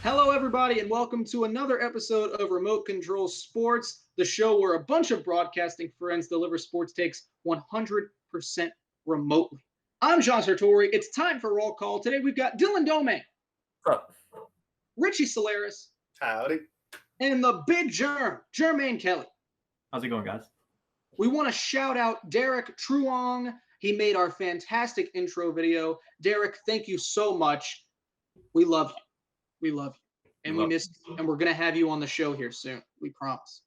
Hello, everybody, and welcome to another episode of Remote Control Sports, the show where a bunch of broadcasting friends deliver sports takes 100% remotely. I'm John Sartori. It's time for Roll Call. Today we've got Dylan Domingue, Richie Solaris, Howdy. and the Big Jermaine Kelly. How's it going, guys? We want to shout out Derek Truong. He made our fantastic intro video. Derek, thank you so much. We love you. We love you. And we miss you. And we're going to have you on the show here soon. We promise.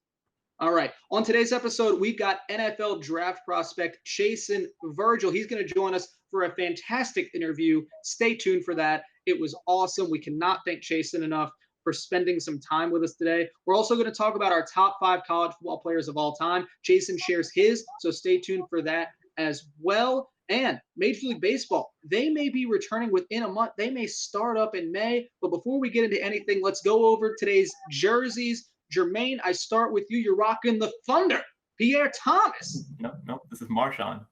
All right. On today's episode, we've got NFL draft prospect Chason Virgil. He's going to join us for a fantastic interview. Stay tuned for that. It was awesome. We cannot thank Chason enough for spending some time with us today. We're also going to talk about our top 5 college football players of all time. Chason shares his, so stay tuned for that as well. And Major League Baseball, they may be returning within a month. They may start up in May. But before we get into anything, let's go over today's jerseys. Jermaine, I start with you. You're rocking the Thunder. Pierre Thomas. No, this is Marshawn.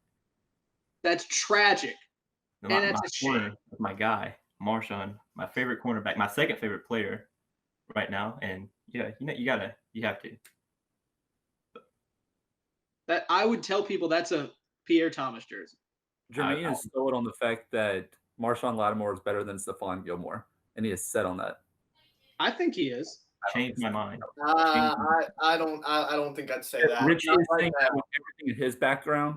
That's tragic. And that's a shame. My guy, Marshawn, my favorite cornerback, my second favorite player right now. And yeah, you have to. That I would tell people that's a Pierre Thomas jersey. Jermaine is sold on the fact that Marshawn Lattimore is better than Stephon Gilmore, and he is set on that. I think he is. Changed my mind. I don't think I'd say that. Richie is saying that with everything in his background.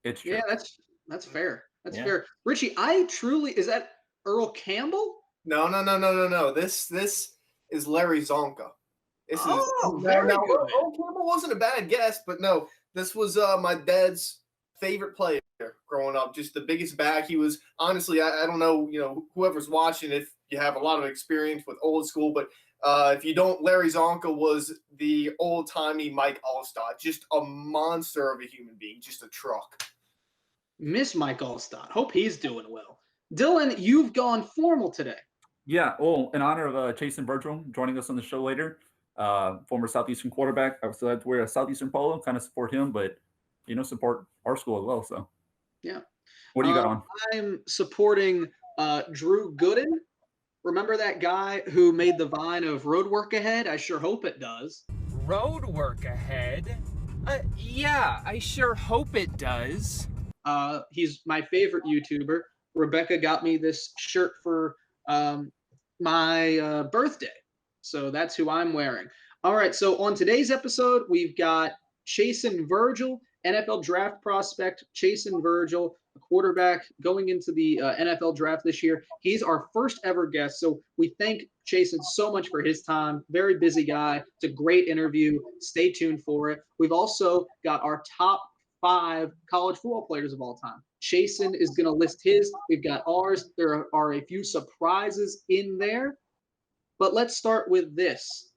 It's true. Yeah, that's fair. That's fair. Richie, is that Earl Campbell? No. This is Larry Zonka. Very good. Earl Campbell wasn't a bad guess, but no, this was my dad's favorite player growing up. Just the biggest back. He was honestly, I don't know, whoever's watching, if you have a lot of experience with old school, but if you don't, Larry Zonka was the old-timey Mike Allstott, just a monster of a human being, just a truck. Miss Mike Allstott. Hope he's doing well. Dylan, you've gone formal today. Yeah. Oh, in honor of Chason Virgil joining us on the show later, former Southeastern quarterback. I still had to wear a Southeastern polo, kind of support him, but support our school as well. So yeah. What do you got on? I'm supporting Drew Gooden. Remember that guy who made the vine of road work ahead? I sure hope it does. Road work ahead? Yeah, I sure hope it does. He's my favorite YouTuber. Rebecca got me this shirt for my birthday. So that's who I'm wearing. All right, so on today's episode, we've got Chason Virgil, NFL draft prospect, Chason Virgil, a quarterback going into the NFL draft this year. He's our first ever guest, so we thank Chason so much for his time. Very busy guy. It's a great interview. Stay tuned for it. We've also got our top 5 college football players of all time. Chason is going to list his. We've got ours. There are a few surprises in there. But let's start with this.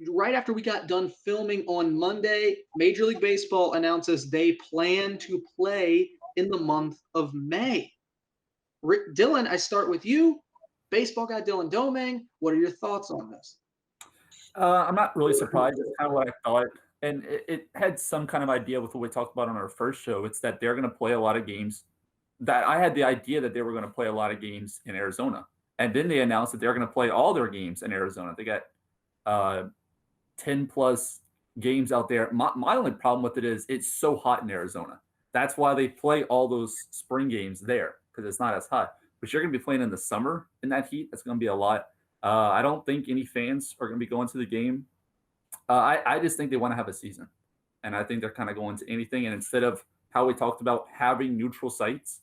Right after we got done filming on Monday, Major League Baseball announces they plan to play in the month of May. Dylan, I start with you. Baseball guy Dylan Domingue. What are your thoughts on this? I'm not really surprised. It's kind of what I thought. And it had some kind of idea with what we talked about on our first show. It's that they're going to play a lot of games. That I had the idea that they were going to play a lot of games in Arizona. And then they announced that they're going to play all their games in Arizona. They got 10 plus games out there. My only problem with it is it's so hot in Arizona. That's why they play all those spring games there, because it's not as hot. But you're going to be playing in the summer in that heat. That's going to be a lot. I don't think any fans are going to be going to the game. I just think they want to have a season. And I think they're kind of going to anything. And instead of how we talked about having neutral sites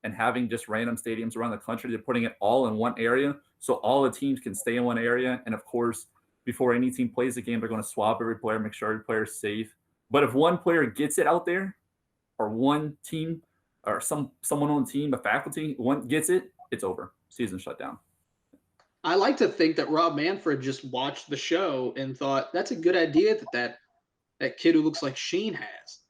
and having just random stadiums around the country, they're putting it all in one area so all the teams can stay in one area. And, of course, before any team plays the game, they're going to swap every player, make sure every player is safe. But if one player gets it out there, or one team, or someone on the team, a faculty, one gets it, it's over. Season shut down. I like to think that Rob Manfred just watched the show and thought, that's a good idea that kid who looks like Sheen has.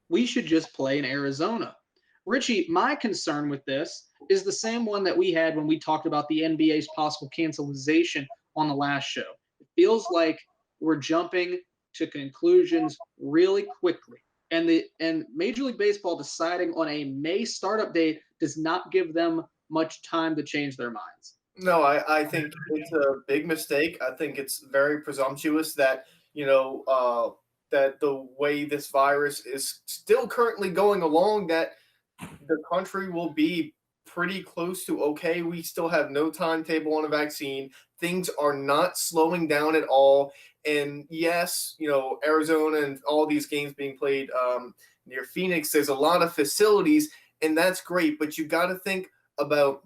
We should just play in Arizona. Richie, my concern with this is the same one that we had when we talked about the NBA's possible cancelization on the last show. It feels like we're jumping to conclusions really quickly. And Major League Baseball deciding on a May startup date does not give them much time to change their minds. No, I think it's a big mistake. I think it's very presumptuous that, that the way this virus is still currently going along, that the country will be pretty close to okay. We still have no timetable on a vaccine. Things are not slowing down at all. And yes, Arizona and all these games being played near Phoenix, there's a lot of facilities, and that's great. But you got to think about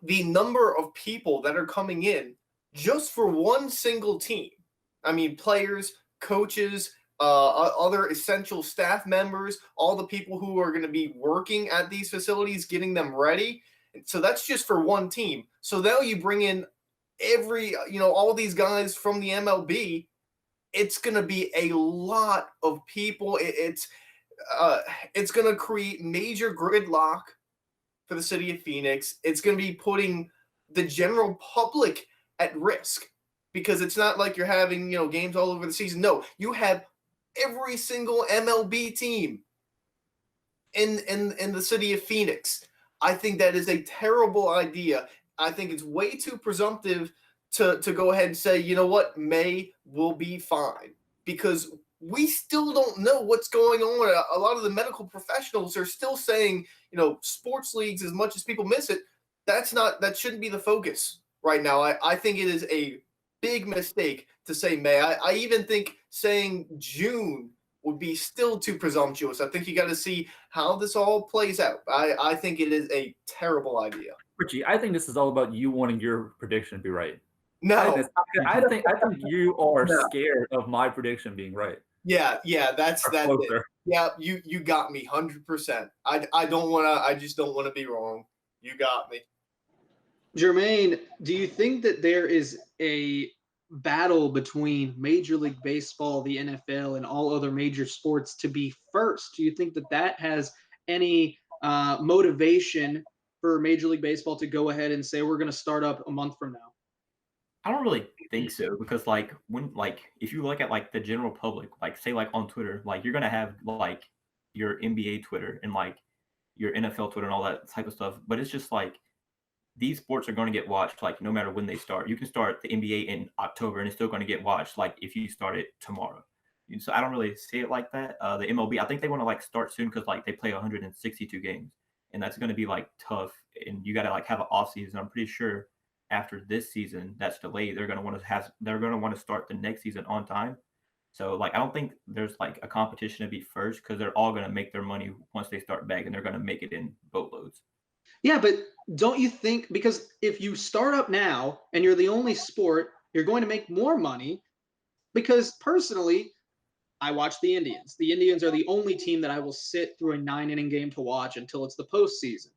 the number of people that are coming in just for one single team. I mean, players, coaches, other essential staff members, all the people who are going to be working at these facilities, getting them ready. So that's just for one team. So now you bring in all these guys from the MLB. It's going to be a lot of people. It's going to create major gridlock for the city of Phoenix. It's going to be putting the general public at risk, because it's not like you're having, games all over the season. No, you have every single MLB team in the city of Phoenix. I think that is a terrible idea. I think it's way too presumptive to go ahead and say, you know what, May will be fine, because we still don't know what's going on. A lot of the medical professionals are still saying, sports leagues, as much as people miss it, that shouldn't be the focus right now. I think it is a big mistake to say May. I even think saying June would be still too presumptuous. I think you got to see how this all plays out. I think it is a terrible idea. Richie, I think this is all about you wanting your prediction to be right. No, I think you are scared of my prediction being right. Yeah, that's it. Yeah, you got me 100%. I just don't want to be wrong. You got me. Jermaine, do you think that there is a battle between Major League Baseball, the NFL, and all other major sports to be first? Do you think that has any motivation for Major League Baseball to go ahead and say we're going to start up a month from now? I don't really think so, because if you look at the general public, say on Twitter, you're gonna have your NBA Twitter and your NFL Twitter and all that type of stuff. But it's just these sports are going to get watched no matter when they start. You can start the NBA in October and it's still going to get watched if you start it tomorrow. So I don't really see it like that. The MLB, I think they want to start soon, because they play 162 games, and that's going to be tough, and you got to have an off season. I'm pretty sure after this season that's delayed, they're going to want to start the next season on time. So I don't think there's a competition to be first, because they're all going to make their money once they start back, and they're going to make it in boatloads. Yeah, but don't you think, because if you start up now and you're the only sport, you're going to make more money? Because personally, I watch the Indians. The Indians are the only team that I will sit through a 9-inning game to watch until it's the postseason.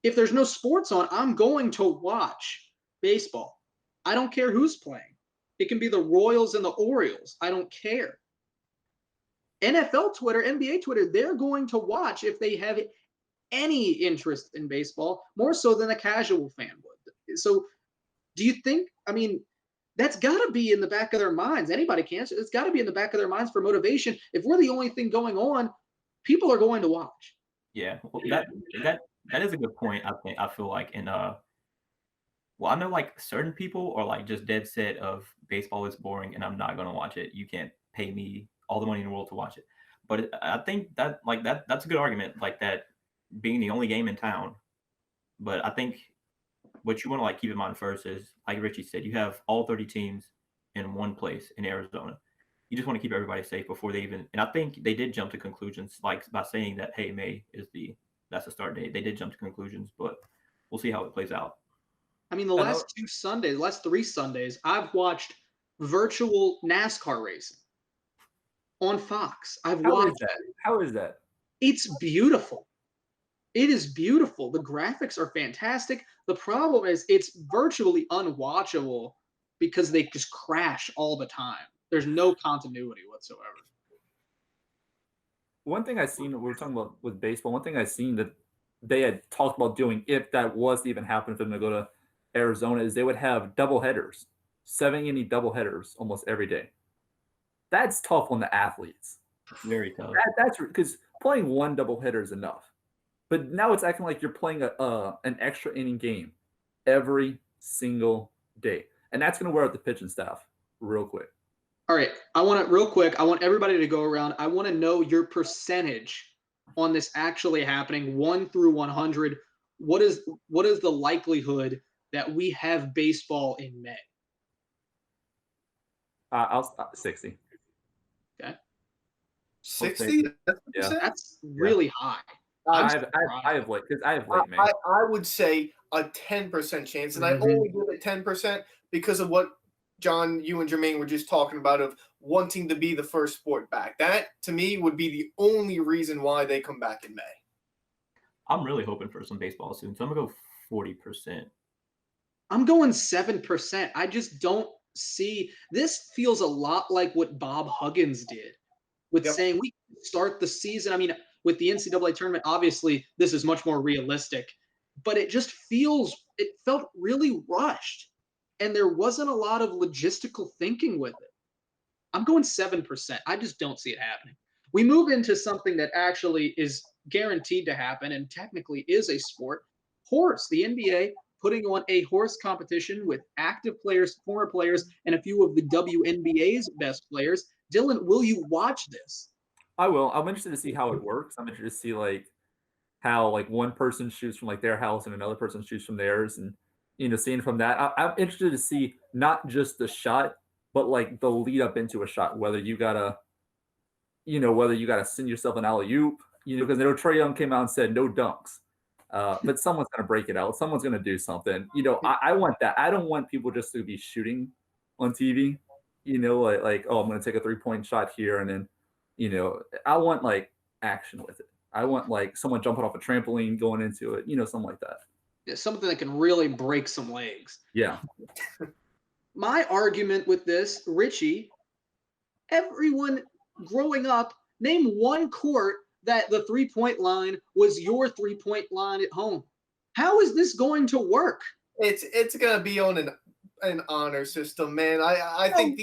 If there's no sports on, I'm going to watch baseball. I don't care who's playing. It can be the Royals and the Orioles. I don't care. NFL Twitter, NBA Twitter, they're going to watch if they have any interest in baseball, more so than a casual fan would. So do you think, that's got to be in the back of their minds. Anybody can. It's got to be in the back of their minds for motivation. If we're the only thing going on, people are going to watch. Yeah, well, that is a good point. I feel and I know certain people are just dead set of baseball is boring and I'm not going to watch it. You can't pay me all the money in the world to watch it. But I think that that's a good argument, that being the only game in town. But I think what you want to keep in mind first is, like Richie said, you have all 30 teams in one place in Arizona. You just want to keep everybody safe before they even, and I think they did jump to conclusions by saying that, hey, May is that's the start date. They did jump to conclusions, but we'll see how it plays out. The last 3 Sundays, I've watched virtual NASCAR racing on Fox. How is that? It's beautiful. It is beautiful. The graphics are fantastic. The problem is it's virtually unwatchable because they just crash all the time. There's no continuity whatsoever. One thing I've seen, we were talking about with baseball, one thing I've seen that they had talked about doing, if that was to even happen for them to go to Arizona, is they would have double headers, 7-inning double headers almost every day. That's tough on the athletes. Very tough. That's because playing one double header is enough. But now it's acting like you're playing an extra inning game every single day, and that's going to wear out the pitching staff real quick. All right, I want to real quick. I want everybody to go around. I want to know your percentage on this actually happening, 1 through 100. What is the likelihood that we have baseball in May? I'll 60. Okay, 60? Yeah. that's really high. I have late May. I would say a 10% chance, and I only give it 10% because of what John, you and Jermaine were just talking about of wanting to be the first sport back. That, to me, would be the only reason why they come back in May. I'm really hoping for some baseball soon, so I'm going to go 40%. I'm going 7%. I just don't see – this feels a lot like what Bob Huggins did with saying we can start the season. I mean, with the NCAA tournament, obviously this is much more realistic, but it just it felt really rushed. And there wasn't a lot of logistical thinking with it. I'm going 7%. I just don't see it happening. We move into something that actually is guaranteed to happen and technically is a sport. Horse, the NBA putting on a horse competition with active players, former players, and a few of the WNBA's best players. Dylan, will you watch this? I will. I'm interested to see how it works. I'm interested to see how one person shoots from their house and another person shoots from theirs, and seeing from that, I'm interested to see not just the shot, but the lead up into a shot. Whether you gotta send yourself an alley-oop, because I know Trae Young came out and said no dunks, but someone's gonna break it out. Someone's gonna do something. I want that. I don't want people just to be shooting on TV. Oh, I'm gonna take a 3-point shot here, and then, I want action with it. I want someone jumping off a trampoline going into it. Something like that. Something that can really break some legs. Yeah. My argument with this, Richie, everyone growing up, name one court that the 3-point line was your 3-point line at home. How is this going to work? It's going to be on an honor system, man. I think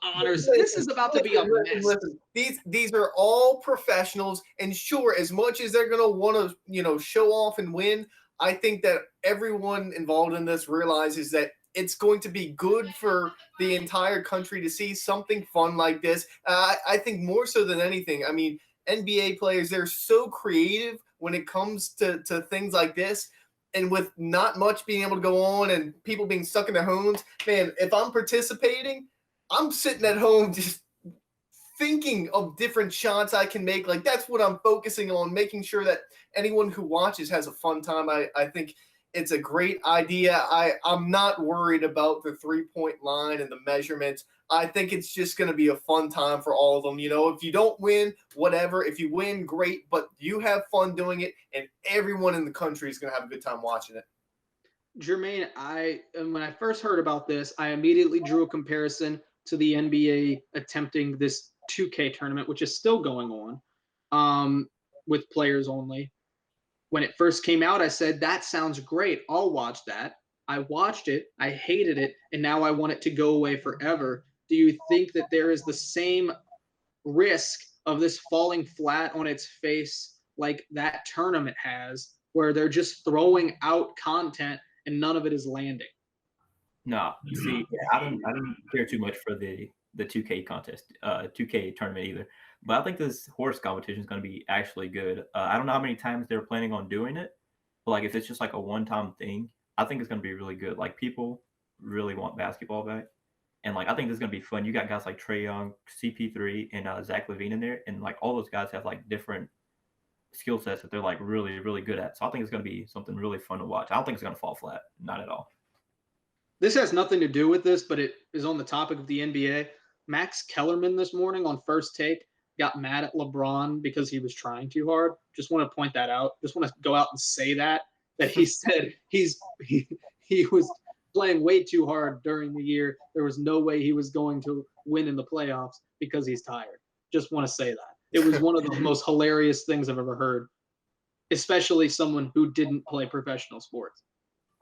honors. This is about to be a mess. Listen, these are all professionals, and sure, as much as they're going to want to, show off and win, I think that everyone involved in this realizes that it's going to be good for the entire country to see something fun like this. I think more so than anything, I mean, NBA players, they're so creative when it comes to things like this. And with not much being able to go on and people being stuck in their homes, man, if I'm participating, I'm sitting at home just thinking of different shots I can make. That's what I'm focusing on, making sure that anyone who watches has a fun time. I think it's a great idea. I'm not worried about the 3-point line and the measurements. I think it's just going to be a fun time for all of them. If you don't win, whatever. If you win, great. But you have fun doing it, and everyone in the country is going to have a good time watching it. Jermaine, when I first heard about this, I immediately drew a comparison to the NBA attempting this 2K tournament, which is still going on, with players only. When it first came out, I said, that sounds great. I'll watch that. I watched it. I hated it. And now I want it to go away forever. Do you think that there is the same risk of this falling flat on its face like that tournament has, where they're just throwing out content and none of it is landing? No, see, I didn't care too much for the 2K contest, 2K tournament either. But I think this horse competition is going to be actually good. I don't know how many times they're planning on doing it, but if it's just a one-time thing, I think it's going to be really good. People really want basketball back, and I think this is going to be fun. You got guys like Trae Young, CP3, and Zach LaVine in there, and all those guys have different skill sets that they're really, really good at. So I think it's going to be something really fun to watch. I don't think it's going to fall flat, not at all. This has nothing to do with this, but it is on the topic of the NBA. Max Kellerman this morning on First Take got mad at LeBron because he was trying too hard. Just want to point that out. Just want to go out and say that he said he was playing way too hard during the year. There was no way he was going to win in the playoffs because he's tired. Just want to say that. It was one of the most hilarious things I've ever heard, especially someone who didn't play professional sports.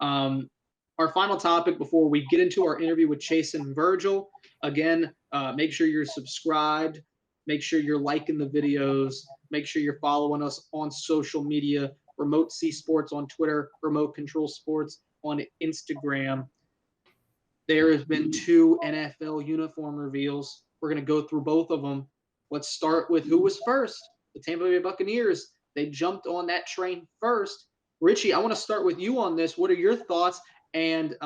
Our final topic before we get into our interview with Chason Virgil. Again, make sure you're subscribed. Make sure you're liking the videos. Make sure you're following us on social media. Remote C Sports on Twitter, Remote Control Sports on Instagram. There has been 2 NFL uniform reveals. We're going to go through both of them. Let's start with who was first. The Tampa Bay Buccaneers. They jumped on that train first. Richie, I want to start with you on this. What are your thoughts? And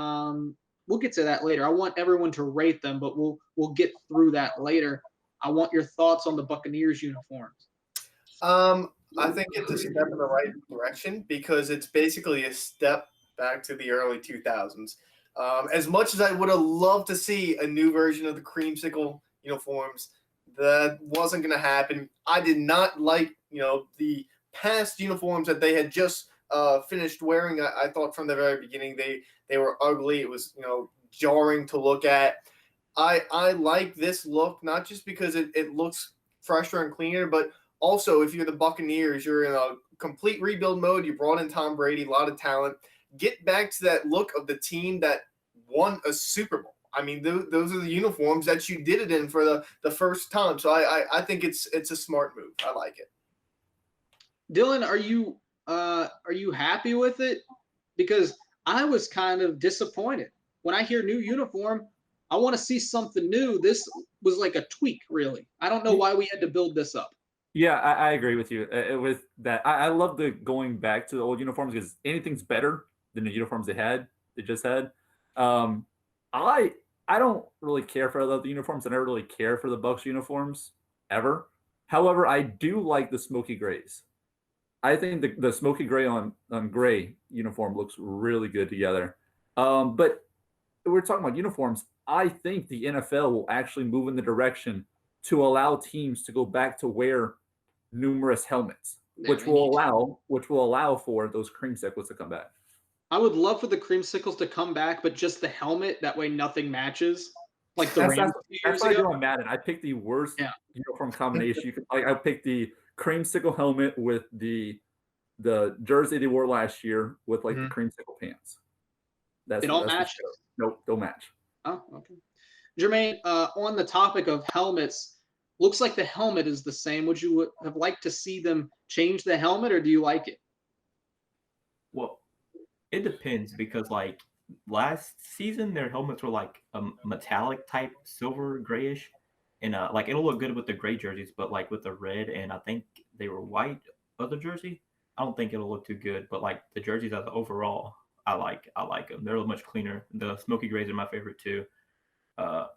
we'll get to that later. I want everyone to rate them, but we'll get through that later. I want your thoughts on the Buccaneers uniforms. I think it's a step in the right direction because it's basically a step back to the early 2000s. As much as I would have loved to see a new version of the creamsicle uniforms, that wasn't going to happen. I did not like, the past uniforms that they had just finished wearing. I thought from the very beginning they were ugly. It was, jarring to look at. I like this look, not just because it looks fresher and cleaner, but also if you're the Buccaneers, you're in a complete rebuild mode. You brought in Tom Brady, a lot of talent. Get back to that look of the team that won a Super Bowl. I mean, those are the uniforms that you did it in for the first time. So I think it's a smart move. I like it. Dylan, are you happy with it? Because I was kind of disappointed. When I hear new uniform, I want to see something new. This was like a tweak, really. I don't know why we had to build this up. Yeah, I agree with you with that. I love the going back to the old uniforms because anything's better than the uniforms they just had. I don't really care for the uniforms. I never really care for the Bucs uniforms ever. However, I do like the smoky grays. I think the smoky gray on gray uniform looks really good together. But we're talking about uniforms. I think the NFL will actually move in the direction to allow teams to go back to wear numerous helmets, which will allow for those creamsicles to come back. I would love for the creamsicles to come back, but just the helmet. That way nothing matches. Like the Rams that's what I do on Madden. I picked the worst uniform combination. You could I picked the creamsicle helmet with the jersey they wore last year with the creamsicle pants. They don't match. Nope, don't match. Oh, okay. Jermaine, on the topic of helmets, looks like the helmet is the same. Would you have liked to see them change the helmet, or do you like it? Well, it depends because last season their helmets were like a metallic type silver grayish, and it'll look good with the gray jerseys, but with the red and I think they were white other jersey, I don't think it'll look too good. But the jerseys as overall, I like them. They're much cleaner. The smoky grays are my favorite too. A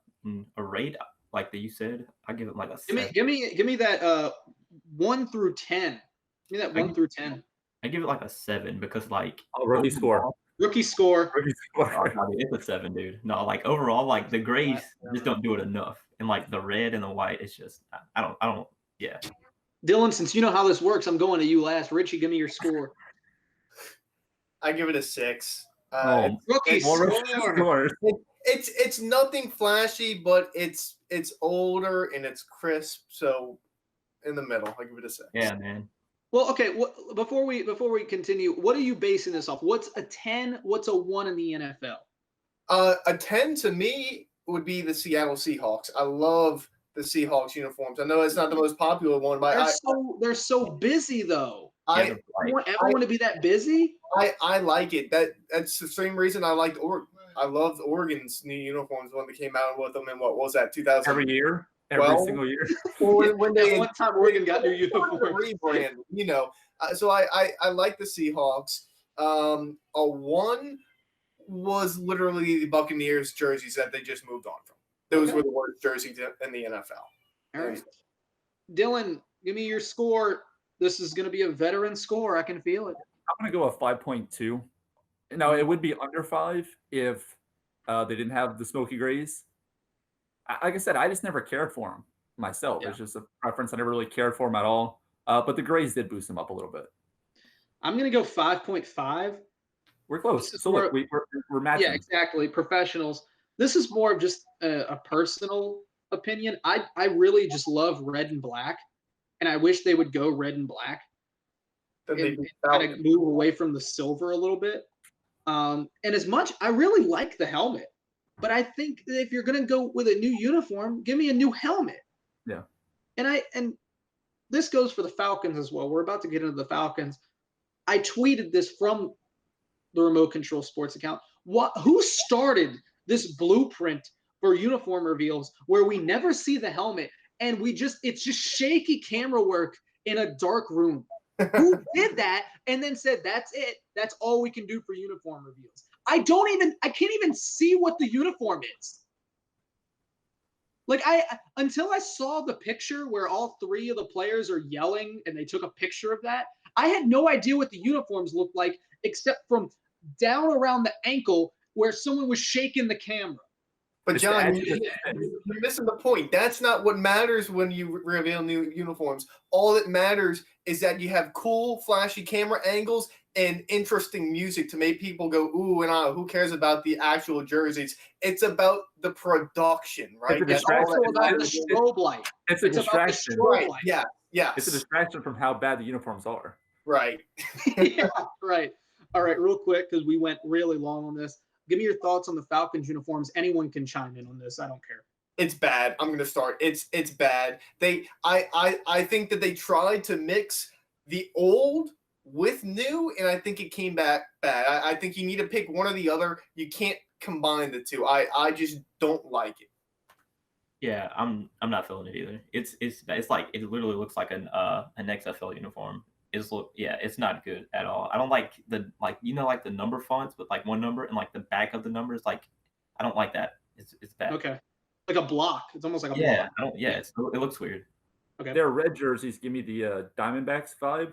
rate that you said, I give it a 7. Give me that 1 through 10. Give me that 1 through 10. I give it a 7 because rookie score. Rookie score. It's a 7, dude. No, overall, the grays just don't do it enough, and the red and the white, it's just I don't. Yeah. Dylan, since you know how this works, I'm going to you last. Richie, give me your score. I give it a 6. Rookie score. It's nothing flashy, but it's older and it's crisp. So in the middle, I give it a 6. Yeah, man. Well, okay. Before we continue, what are you basing this off? What's a 10? What's a 1 in the NFL? A 10 to me would be the Seattle Seahawks. I love the Seahawks uniforms. I know it's not the most popular one, but they're so busy though. I want everyone to be that busy. I like it. That's the same reason I liked Oregon. I loved Oregon's new uniforms when they came out with them in what was that 2000? Every year. Single year. when they one time Oregon got new uniforms. Rebrand, so I like the Seahawks. A 1 was literally the Buccaneers jerseys that they just moved on from. Those were the worst jerseys in the NFL. All right. Dylan, give me your score. This is going to be a veteran score. I can feel it. I'm going to go a 5.2. Now, it would be under 5 if they didn't have the smoky grays. Like I said, I just never cared for them myself. Yeah. It's just a preference. I never really cared for them at all. But the grays did boost them up a little bit. I'm going to go 5.5. We're close. So look, we're matching. Yeah, exactly. Professionals. This is more of just a personal opinion. I really just love red and black, and I wish they would go red and black and kind of move away from the silver a little bit. And as much, I really like the helmet. But I think that if you're going to go with a new uniform, give me a new helmet. Yeah. And this goes for the Falcons as well. We're about to get into the Falcons. I tweeted this from the Remote Control Sports account. Who started this blueprint for uniform reveals where we never see the helmet and it's just shaky camera work in a dark room? Who did that and then said, that's it? That's all we can do for uniform reveals. I can't even see what the uniform is. Like until I saw the picture where all three of the players are yelling and they took a picture of that, I had no idea what the uniforms looked like except from down around the ankle where someone was shaking the camera. But John, you're missing the point. That's not what matters when you reveal new uniforms. All that matters is that you have cool, flashy camera angles and interesting music to make people go, ooh and ah. Who cares about the actual jerseys? It's about the production, right? It's also about the strobe light. It's a distraction. Right. Yeah. Yeah. It's a distraction from how bad the uniforms are. Right. Yeah, right. All right, real quick, because we went really long on this. Give me your thoughts on the Falcons uniforms. Anyone can chime in on this. I don't care. It's bad. I'm going to start. It's bad. I think that they tried to mix the old with new, and I think it came back bad. I think you need to pick one or the other. You can't combine the two. I just don't like it. Yeah, I'm not feeling it either. It's like it literally looks like an XFL uniform. It's not good at all. I don't like the the number fonts with like one number and like the back of the numbers. Like I don't like that. It's bad. Okay, like a block. It's almost like a block. It looks weird. Okay. Their red jerseys give me the Diamondbacks vibe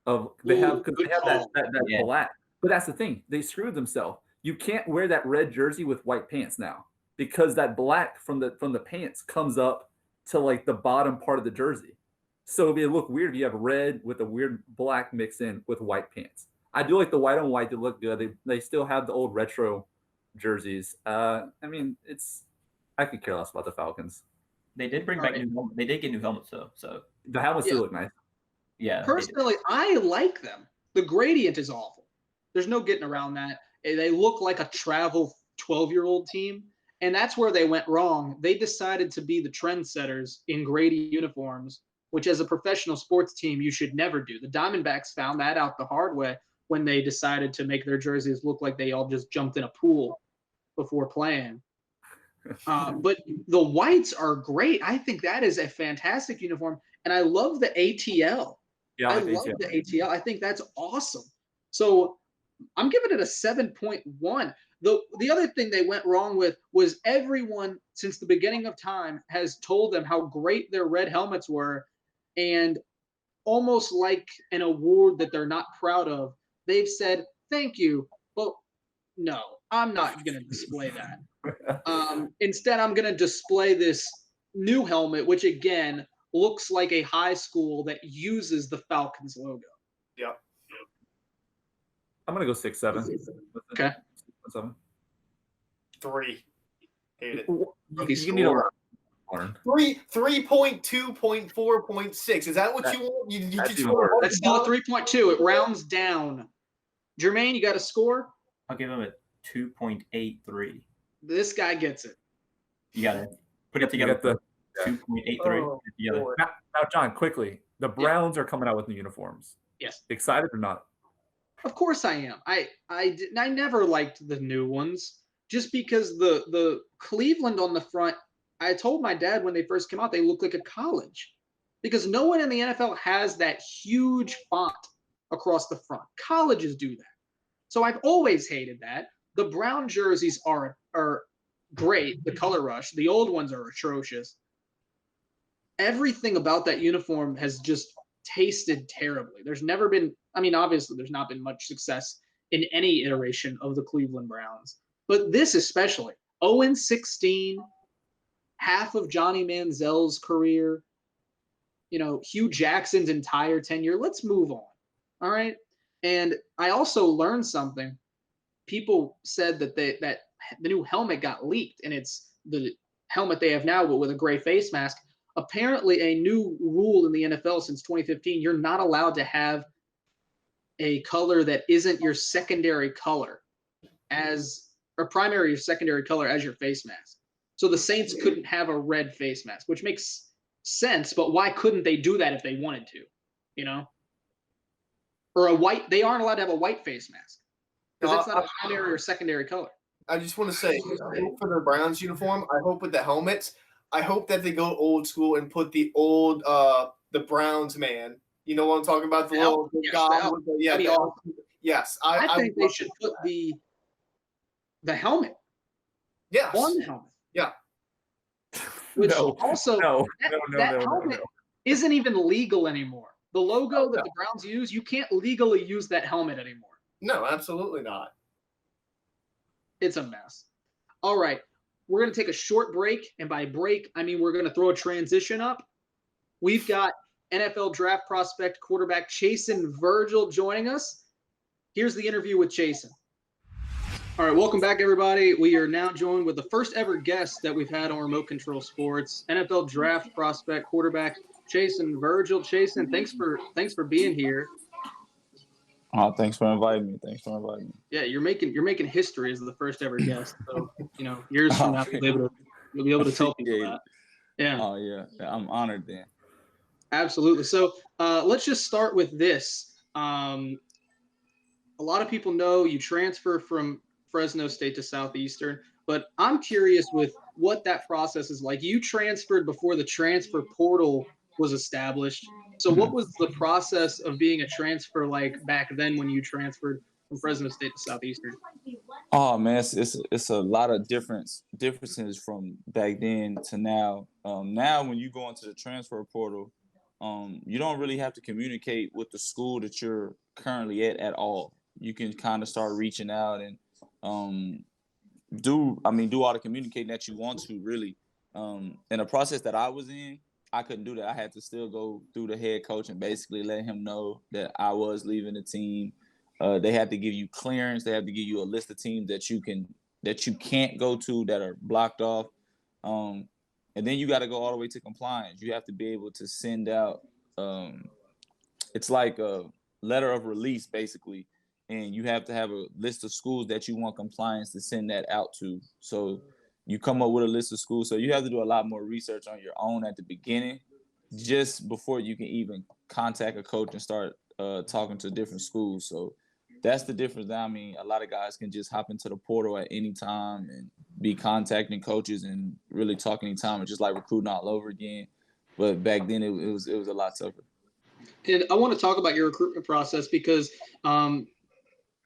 of they have that black. But that's the thing. They screwed themselves. You can't wear that red jersey with white pants now because that black from the pants comes up to like the bottom part of the jersey. So it'd look weird if you have red with a weird black mix in with white pants. I do like the white on white. They look good. They still have the old retro jerseys. I mean, I could care less about the Falcons. They did bring back they did get new helmets though. So the helmets still look nice. Yeah. Personally, I like them. The gradient is awful. There's no getting around that. They look like a travel 12-year-old team. And that's where they went wrong. They decided to be the trendsetters in gradient uniforms, which as a professional sports team, you should never do. The Diamondbacks found that out the hard way when they decided to make their jerseys look like they all just jumped in a pool before playing. But the whites are great. I think that is a fantastic uniform. And I love the ATL. Yeah, I love the ATL. I think that's awesome. So I'm giving it a 7.1. The other thing they went wrong with was everyone since the beginning of time has told them how great their red helmets were. And almost like an award that they're not proud of, they've said, thank you, but no, I'm not going to display that. Instead, I'm going to display this new helmet, which again looks like a high school that uses the Falcons logo. Yep. I'm going to go 6-7. Okay. 7. 3. Hate it. You need a 3.2.4.6. Is that what you want? You that's just want That's still a 3.2. It rounds down. Jermaine, you got a score? I'll give him a 2.83. This guy gets it. You got to put it together. 2.83 together. Now, John, quickly, the Browns are coming out with new uniforms. Yes. Excited or not? Of course I am. I never liked the new ones just because the Cleveland on the front, I told my dad when they first came out, they look like a college because no one in the NFL has that huge font across the front. Colleges do that. So I've always hated that. The brown jerseys are great, the color rush. The old ones are atrocious. Everything about that uniform has just tasted terribly. There's never been, I mean, obviously there's not been much success in any iteration of the Cleveland Browns, but this especially, 0-16, half of Johnny Manziel's career, Hugh Jackson's entire tenure. Let's move on. All right. And I also learned something. People said that the new helmet got leaked, and it's the helmet they have now, but with a gray face mask. Apparently, a new rule in the NFL since 2015, you're not allowed to have a color that isn't your secondary color or primary or secondary color as your face mask. So the Saints couldn't have a red face mask, which makes sense, but why couldn't they do that if they wanted to? or a white. They aren't allowed to have a white face mask because No, it's not a primary or secondary color. I just want to say, I hope for the Browns uniform, I hope with the helmets, I hope that they go old school and put the old the Browns man. You know what I'm talking about? The little guy with the, That'd be awesome. yes. I think they should put the helmet. Yes. On the helmet. Yeah. Which No, also no, that helmet isn't even legal anymore. The logo that the Browns use, you can't legally use that helmet anymore. No, absolutely not. It's a mess. All right. We're going to take a short break. And by break, I mean we're going to throw a transition up. We've got NFL draft prospect quarterback Chason Virgil joining us. Here's the interview with Chason. All right, welcome back, everybody. We are now joined with the first ever guest that we've had on Remote Control Sports, NFL draft prospect quarterback Chason Virgil. Chason, thanks for being here. Thanks for inviting me. Yeah, you're making history as the first ever guest. So years from now you'll be able to tell people that. Yeah. Oh yeah, I'm honored then. Absolutely. So let's just start with this. A lot of people know you transfer from Fresno State to Southeastern, but I'm curious with what that process is like. You transferred before the transfer portal was established. So what was the process of being a transfer like back then when you transferred from Fresno State to Southeastern? Oh man, it's a lot of differences from back then to now. Now when you go into the transfer portal, you don't really have to communicate with the school that you're currently at all. You can kind of start reaching out and do all the communicating that you want to, really. In the process that I was in, I couldn't do that. I had to still go through the head coach and basically let him know that I was leaving the team. They had to give you clearance. They have to give you a list of teams that you can't go to, that are blocked off. And then you got to go all the way to compliance. You have to be able to send out it's like a letter of release, basically. And you have to have a list of schools that you want compliance to send that out to. So you come up with a list of schools. So you have to do a lot more research on your own at the beginning, just before you can even contact a coach and start talking to different schools. So that's the difference. I mean, a lot of guys can just hop into the portal at any time and be contacting coaches and really talk anytime. It's just like recruiting all over again. But back then it was a lot tougher. And I want to talk about your recruitment process because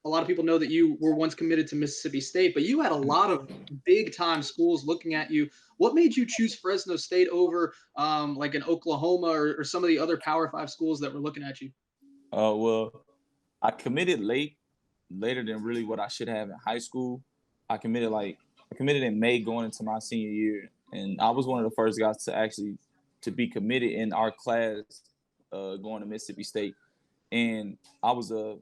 a lot of people know that you were once committed to Mississippi State, but you had a lot of big-time schools looking at you. What made you choose Fresno State over like an Oklahoma or some of the other Power 5 schools that were looking at you? Well, I committed later than really what I should have in high school. I committed in May going into my senior year, and I was one of the first guys to be committed in our class going to Mississippi State. And I was a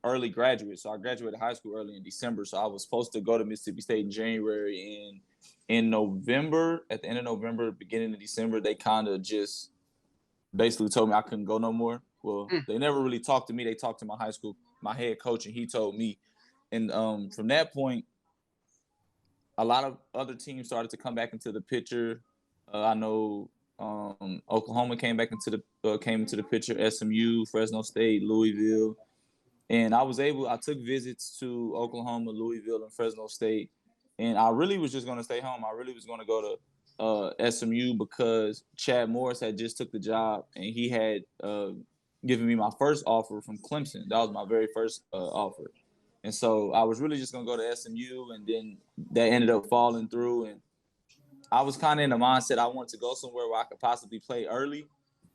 early graduate, so I graduated high school early in December. So I was supposed to go to Mississippi State in January, and in November, at the end of November, beginning of December, they kind of just basically told me I couldn't go no more. Well, they never really talked to me. They talked to my head coach, and he told me. And from that point, a lot of other teams started to come back into the picture. I know Oklahoma came into the picture, SMU, Fresno State, Louisville. And I took visits to Oklahoma, Louisville, and Fresno State. And I really was just going to stay home. I really was going to go to SMU because Chad Morris had just took the job, and he had given me my first offer from Clemson. That was my very first offer. And so I was really just going to go to SMU, and then that ended up falling through. And I was kind of in the mindset I wanted to go somewhere where I could possibly play early,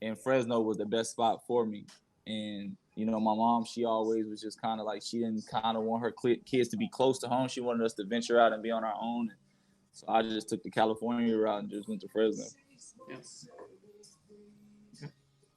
and Fresno was the best spot for me. And my mom, she always was just kind of like, she didn't kind of want her kids to be close to home. She wanted us to venture out and be on our own. So I just took the California route and just went to Fresno. Yes.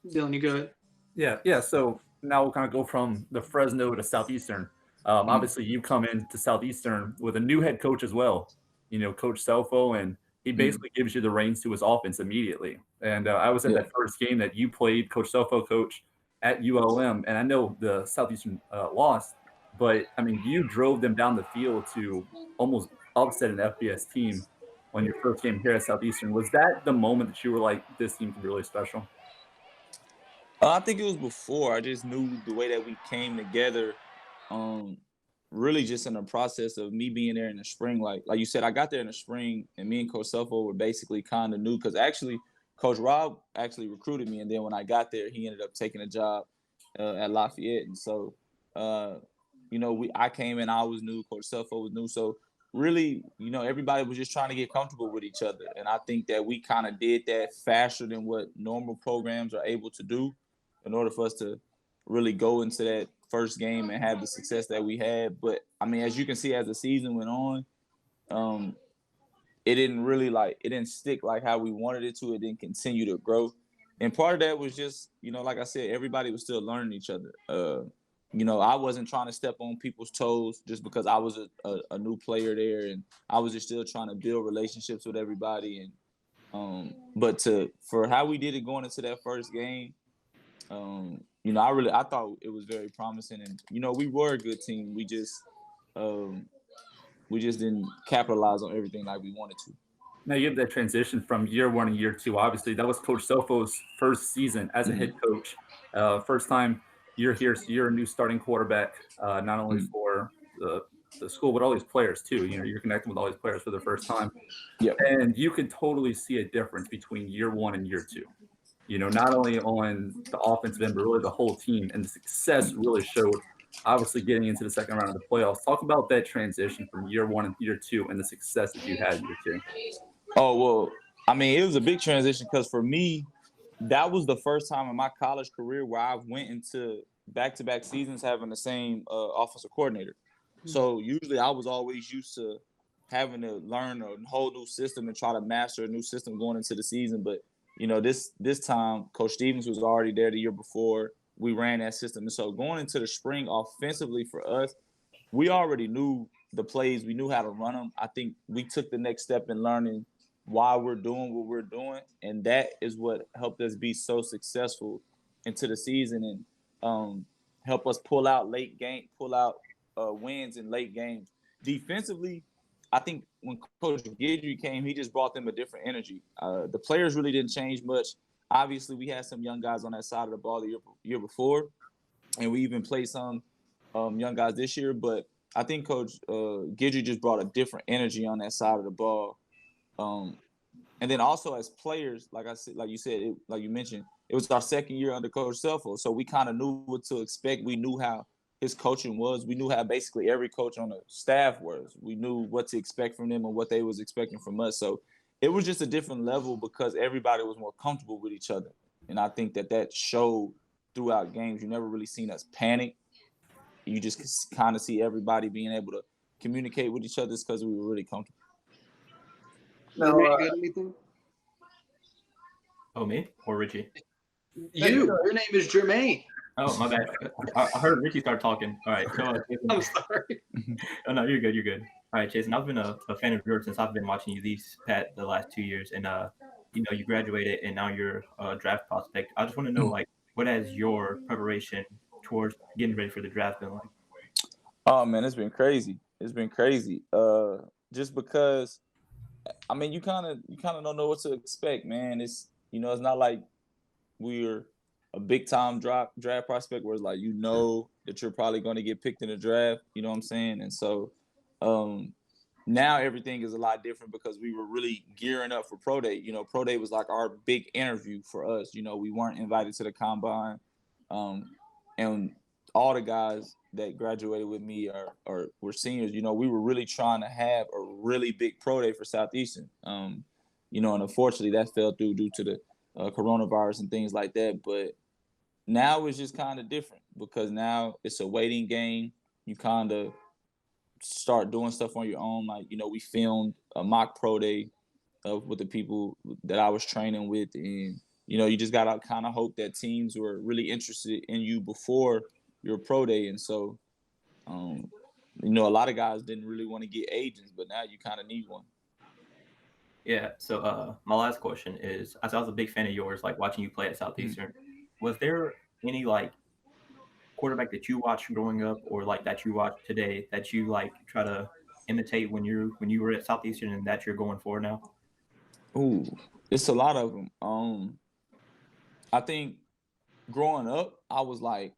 Dylan, you good? Yeah. So now we'll kind of go from the Fresno to Southeastern. Obviously, you come into Southeastern with a new head coach as well, Coach Selfo, and he basically gives you the reins to his offense immediately. And I was at that first game that you played, Coach Selfo, coach, at ULM, and I know the Southeastern lost, but I mean, you drove them down the field to almost upset an FBS team on your first game here at Southeastern. Was that the moment that you were like, this team's really special? I think it was before. I just knew the way that we came together. Really just in the process of me being there in the spring. Like you said, I got there in the spring, and me and Coach Selfo were basically kind of new because actually Coach Rob actually recruited me, and then when I got there, he ended up taking a job at Lafayette, and so I came in, I was new, Coach Selfo was new, so really, everybody was just trying to get comfortable with each other, and I think that we kind of did that faster than what normal programs are able to do in order for us to really go into that first game and have the success that we had. But I mean, as you can see, as the season went on, it didn't stick like how we wanted it to. It didn't continue to grow. And part of that was just, like I said, everybody was still learning each other. I wasn't trying to step on people's toes just because I was a new player there, and I was just still trying to build relationships with everybody. And but for how we did it going into that first game, I thought it was very promising, and we were a good team. We just didn't capitalize on everything like we wanted to. Now you have that transition from year one and year two. Obviously, that was Coach Selfo's first season as a head coach. First time you're here, so you're a new starting quarterback, not only for the school, but all these players too. You're connecting with all these players for the first time. Yep. And you can totally see a difference between year one and year two. Not only on the offensive end, but really the whole team. And the success really showed, obviously, getting into the second round of the playoffs. Talk about that transition from year one and year two and the success that you had in year two. Oh, well, I mean, it was a big transition because for me, that was the first time in my college career where I went into back-to-back seasons having the same offensive coordinator. So usually I was always used to having to learn a whole new system and try to master a new system going into the season. But, this time, Coach Stevens was already there the year before. We ran that system. And so going into the spring offensively for us, we already knew the plays. We knew how to run them. I think we took the next step in learning why we're doing what we're doing. And that is what helped us be so successful into the season and help us pull out wins in late games. Defensively, I think when Coach Guidry came, he just brought them a different energy. The players really didn't change much. Obviously, we had some young guys on that side of the ball the year before, and we even played some young guys this year. But I think Coach Guidry just brought a different energy on that side of the ball. And then also as players, like you mentioned, it was our second year under Coach Selfo, so we kind of knew what to expect. We knew how his coaching was. We knew how basically every coach on the staff was. We knew what to expect from them and what they was expecting from us. So it was just a different level because everybody was more comfortable with each other. And I think that showed throughout games. You never really seen us panic. You just kind of see everybody being able to communicate with each other because we were really comfortable. No, anything? Oh, me or Richie? Your name is Jermaine. Oh, my bad. I heard Richie start talking. All right. So, I'm sorry. Oh, no, you're good. You're good. All right, Chason, I've been a fan of yours since I've been watching you the last 2 years. And, you graduated and now you're a draft prospect. I just want to know, what has your preparation towards getting ready for the draft been like? Oh, man, it's been crazy. Just because, I mean, you kind of don't know what to expect, man. It's, it's not like we're a big time draft prospect where it's like, that you're probably going to get picked in the draft. You know what I'm saying? And so now everything is a lot different because we were really gearing up for Pro Day. Pro Day was like our big interview for us. We weren't invited to the combine. And all the guys that graduated with me were seniors. We were really trying to have a really big Pro Day for Southeastern. And unfortunately that fell through due to the coronavirus and things like that. But now it's just kind of different because now it's a waiting game. You kind of start doing stuff on your own. Like, we filmed a mock Pro Day with the people that I was training with. And, you just got to kind of hope that teams were really interested in you before your Pro Day. And so, a lot of guys didn't really want to get agents, but now you kind of need one. Yeah. So my last question is, I was a big fan of yours, watching you play at Southeastern. Was there any quarterback that you watched growing up or that you watch today that you try to imitate when you were at Southeastern and that you're going for now? Ooh, it's a lot of them. I think growing up, I was like,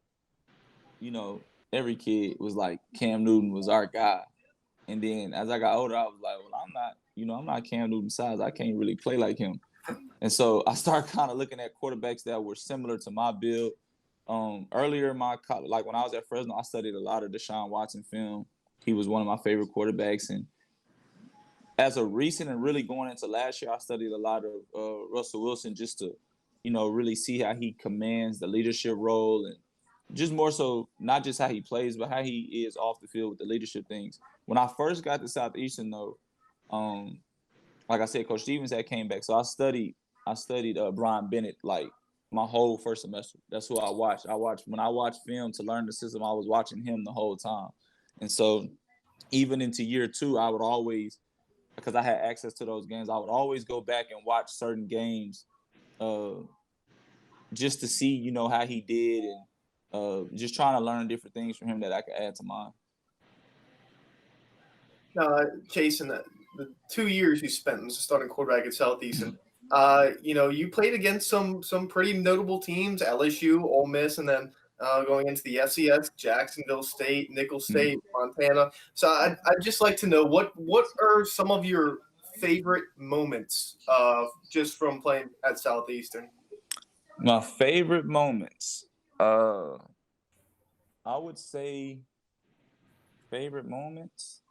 every kid was like Cam Newton was our guy. And then as I got older, I was like, well, I'm not Cam Newton size. I can't really play like him. And so I started kind of looking at quarterbacks that were similar to my build. Earlier in my college, like when I was at Fresno, I studied a lot of Deshaun Watson film. He was one of my favorite quarterbacks. And as a recent and really going into last year, I studied a lot of Russell Wilson just to, really see how he commands the leadership role and just more so not just how he plays, but how he is off the field with the leadership things. When I first got to Southeastern, though, like I said, Coach Stevens had came back, so I studied Brian Bennett like my whole first semester. That's who I watched. When I watched film to learn the system, I was watching him the whole time. And so even into year 2, I would always, because I had access to those games, I would always go back and watch certain games just to see, how he did and just trying to learn different things from him that I could add to mine. Chason, the 2 years you spent as a starting quarterback at Southeastern, you played against some pretty notable teams, LSU, Ole Miss, and then going into the FCS, Jacksonville State, Nicholls State, Montana. So I'd just like to know what are some of your favorite moments just from playing at Southeastern? My favorite moments, I would say favorite moments.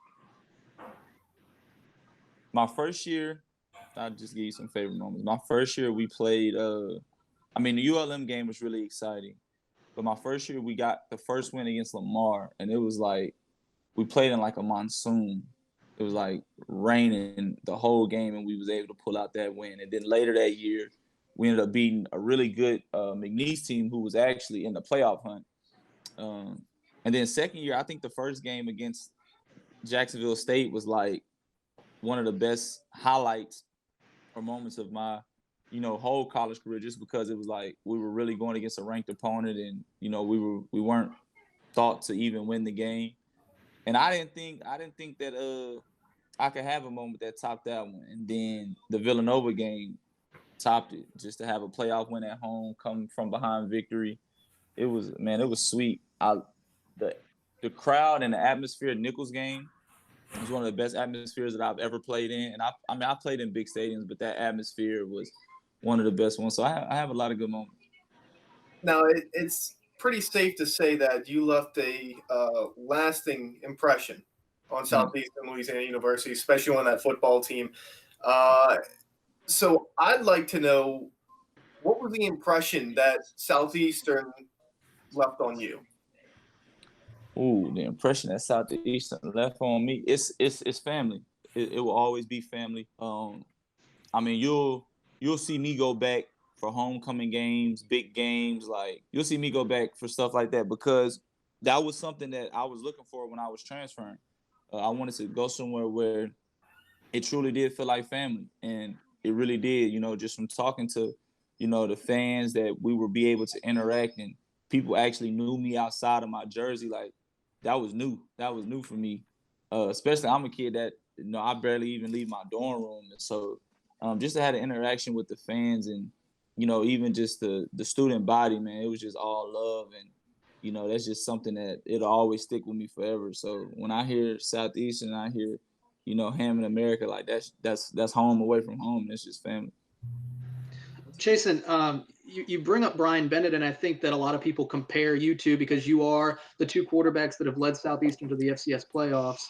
My first year, I'll just give you some favorite moments. My first year we played, the ULM game was really exciting. But my first year we got the first win against Lamar, and it was like we played in like a monsoon. It was like raining the whole game, and we was able to pull out that win. And then later that year, we ended up beating a really good McNeese team who was actually in the playoff hunt. And then second year, I think the first game against Jacksonville State was like one of the best highlights or moments of my, whole college career, just because it was like we were really going against a ranked opponent, and we weren't thought to even win the game. And I didn't think that I could have a moment that topped that one. And then the Villanova game topped it, just to have a playoff win at home, come from behind victory. It was sweet. The crowd and the atmosphere at Nicholls game was one of the best atmospheres that I've ever played in. And I played in big stadiums, but that atmosphere was one of the best ones. So I have a lot of good moments. Now, it's pretty safe to say that you left a lasting impression on Southeastern Louisiana University, especially on that football team. So I'd like to know, what was the impression that Southeastern left on you? Ooh, the impression that Southeastern left on me, it's family. It will always be family. You'll see me go back for homecoming games, big games. Like, you'll see me go back for stuff like that, because that was something that I was looking for when I was transferring. I wanted to go somewhere where it truly did feel like family, and it really did. Just from talking to, the fans, that we would be able to interact, and people actually knew me outside of my jersey. Like, that was new. That was new for me. Especially, I'm a kid that, I barely even leave my dorm room. And so just to have an interaction with the fans and, even just the student body, man, it was just all love. And, that's just something that it'll always stick with me forever. So when I hear Southeastern, I hear, Hammond America, like that's home away from home. It's just family. Chason, you bring up Brian Bennett, and I think that a lot of people compare you two, because you are the two quarterbacks that have led Southeastern to the FCS playoffs.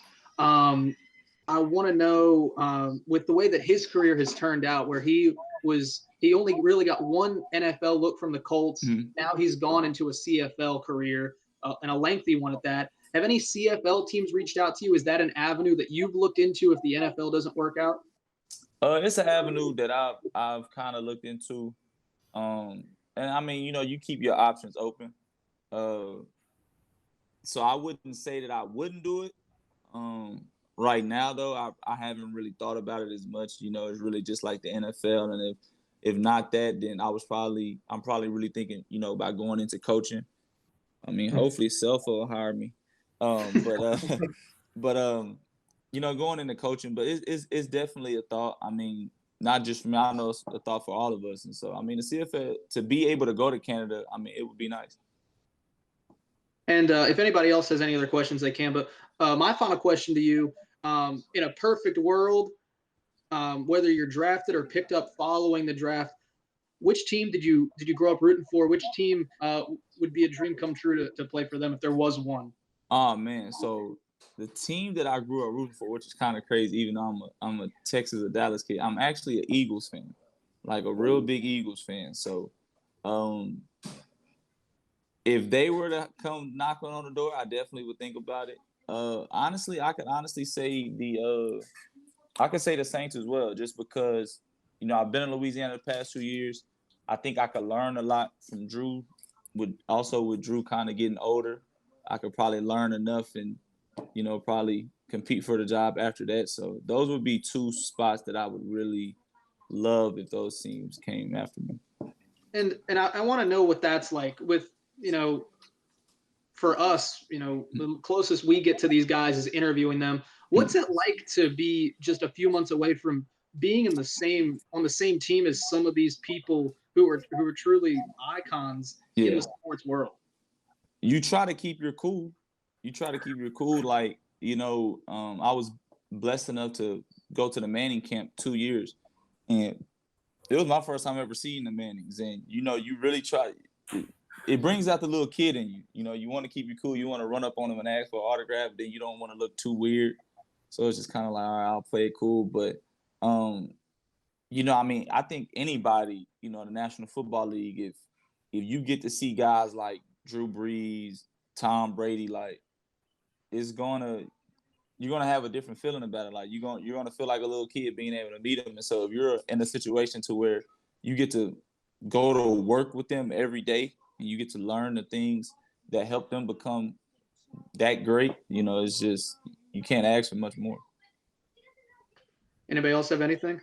I want to know, with the way that his career has turned out, where he only really got one NFL look from the Colts. Mm-hmm. Now he's gone into a CFL career, and a lengthy one at that. Have any CFL teams reached out to you? Is that an avenue that you've looked into if the NFL doesn't work out? It's an avenue that I've kind of looked into. And you keep your options open. So I wouldn't say that I wouldn't do it. Right now, though, I haven't really thought about it as much. It's really just like the NFL. And if not that, then I'm probably really thinking, about going into coaching. Hopefully Selfa will hire me. But going into coaching, but it's definitely a thought. not just for me. I know it's a thought for all of us. And so, I mean, to be able to go to Canada, I mean, it would be nice. And if anybody else has any other questions, they can. But my final question to you, in a perfect world, whether you're drafted or picked up following the draft, which team did you grow up rooting for? Which team would be a dream come true to play for them if there was one? Oh man, so the team that I grew up rooting for, which is kind of crazy, even though I'm a Texas or Dallas kid, I'm actually an Eagles fan, like a real big Eagles fan. So, if they were to come knocking on the door, I definitely would think about it. Honestly, I could say the Saints as well, just because I've been in Louisiana the past 2 years. I think I could learn a lot from Drew. With Drew kind of getting older, I could probably learn enough and probably compete for the job after that. So those would be two spots that I would really love if those teams came after me. And I want to know what that's like with for us, the closest we get to these guys is interviewing them. What's it like to be just a few months away from being on the same team as some of these people who are truly icons in the sports world? You try to keep your cool. Like, I was blessed enough to go to the Manning camp 2 years, and it was my first time ever seeing the Mannings. And, you really try. It brings out the little kid in you. You want to keep you cool. You want to run up on them and ask for an autograph. Then you don't want to look too weird. So it's just kind of like, all right, I'll play it cool. But, I think anybody, in the National Football League, if you get to see guys like Drew Brees, Tom Brady, like, you're gonna have a different feeling about it. Like you're gonna feel like a little kid being able to meet them. And so if you're in a situation to where you get to go to work with them every day and you get to learn the things that help them become that great, it's just, you can't ask for much more. Anybody else have anything?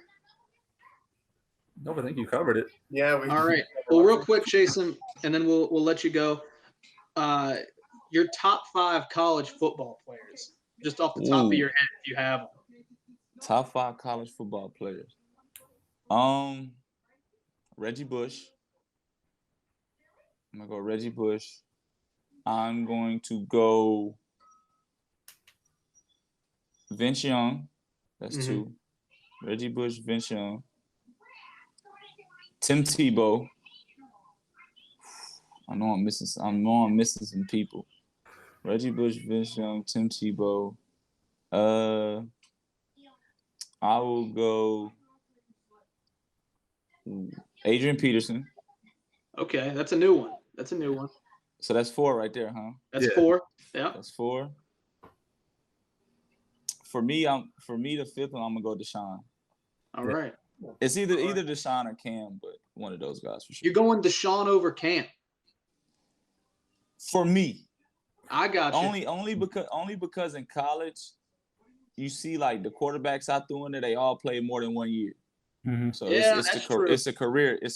No, I think you covered it. Yeah. All right. Well, real quick, Chason, and then we'll let you go. Your top 5 college football players, just off the top of your head, if you have them. Top 5 college football players. Reggie Bush. I'm gonna go Reggie Bush. I'm going to go Vince Young. That's 2. Reggie Bush, Vince Young. Tim Tebow. I know I'm missing some people. Reggie Bush, Vince Young, Tim Tebow. I will go Adrian Peterson. Okay, that's a new one. So that's 4 right there, huh? That's 4. Yeah. That's 4. For me, the 5th one, I'm gonna go Deshaun. All right. It's either Deshaun or Cam, but one of those guys for sure. You're going Deshaun over Cam. For me. I got you. Only because in college, you see like the quarterbacks out there, they all play more than 1 year. Mm-hmm. So true. It's a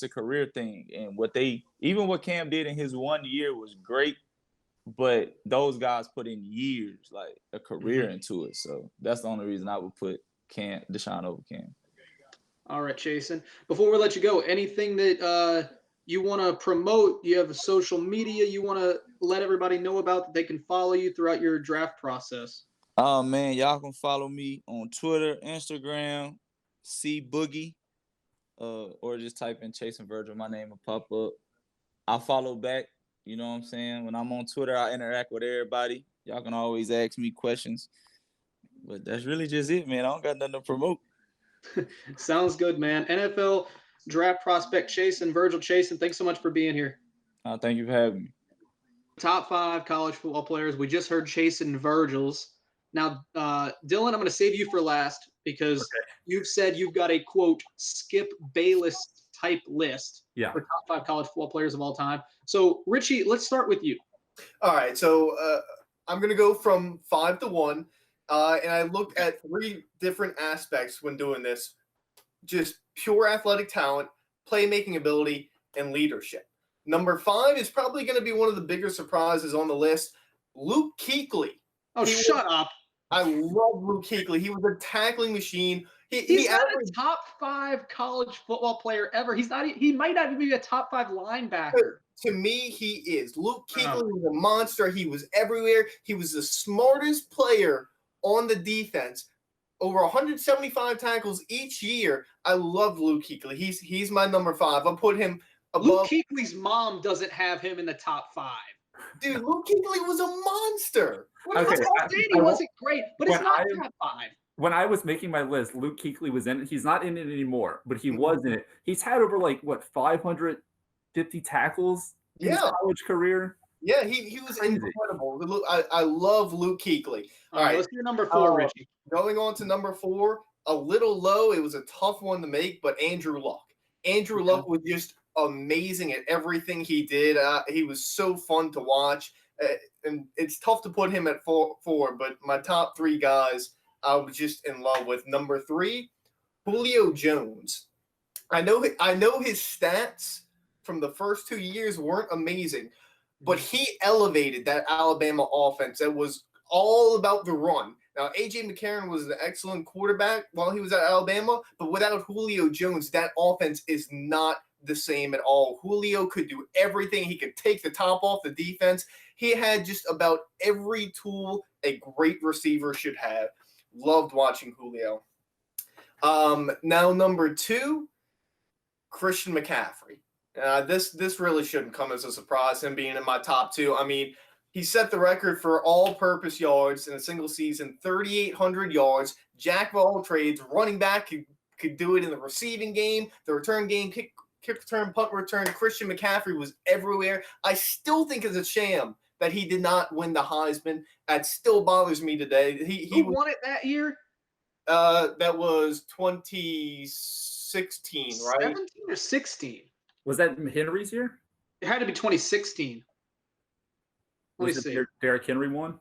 career thing. And what Cam did in his 1 year was great, but those guys put in years, like a career into it. So that's the only reason I would put Deshaun over Cam. All right, Chason. Before we let you go, anything that you want to promote? You have a social media you want to let everybody know about that they can follow you throughout your draft process? Oh man, y'all can follow me on Twitter, Instagram, CBoogie, or just type in Chason Virgil. My name will pop up. I follow back. You know what I'm saying? When I'm on Twitter, I interact with everybody. Y'all can always ask me questions. But that's really just it, man. I don't got nothing to promote. Sounds good, man. NFL draft prospect Chason Virgil. Chason, thanks so much for being here. Thank you for having me. Top 5 college football players. We just heard Chason Virgil's. Now, Dylan, I'm going to save you for last because you've said you've got a, quote, Skip Bayless type list for top 5 college football players of all time. So, Richie, let's start with you. All right. So, I'm going to go from 5 to 1. And I looked at 3 different aspects when doing this. Just pure athletic talent, playmaking ability, and leadership. Number 5 is probably going to be one of the bigger surprises on the list. Luke Kuechly. Oh, shut up. I love Luke Kuechly. He was a tackling machine. He's not a top 5 college football player ever. He's not. He might not even be a top 5 linebacker. To me, he is. Luke Kuechly was a monster. He was everywhere. He was the smartest player on the defense. Over 175 tackles each year. I love Luke Kuechly. He's my number 5. I'll put him above. Luke Kuechly's mom doesn't have him in the top 5. Dude, Luke Kuechly was a monster. He wasn't great, but it's not top 5. When I was making my list, Luke Kuechly was in it. He's not in it anymore, but he was in it. He's had over 550 tackles in his college career. Yeah, he was incredible. I love Luke Kuechly. All right, let's do number 4, Richie. Going on to number 4, a little low. It was a tough one to make, but Andrew Luck. Andrew Luck was just amazing at everything he did. He was so fun to watch. And it's tough to put him at 4, but my top 3 guys I was just in love with. Number 3, Julio Jones. I know his stats from the first 2 years weren't amazing, but he elevated that Alabama offense that was all about the run. Now, A.J. McCarron was an excellent quarterback while he was at Alabama, but without Julio Jones, that offense is not the same at all. Julio could do everything. He could take the top off the defense. He had just about every tool a great receiver should have. Loved watching Julio. Now, number 2, Christian McCaffrey. This really shouldn't come as a surprise, him being in my top 2. I mean, he set the record for all-purpose yards in a single season, 3,800 yards, jack of all trades, running back could do it in the receiving game, the return game, kick return, punt return. Christian McCaffrey was everywhere. I still think it's a sham that he did not win the Heisman. That still bothers me today. He won it that year? That was 2016, right? 17 or 16? Was that Henry's year? It had to be 2016. Let me see. Derrick Henry won?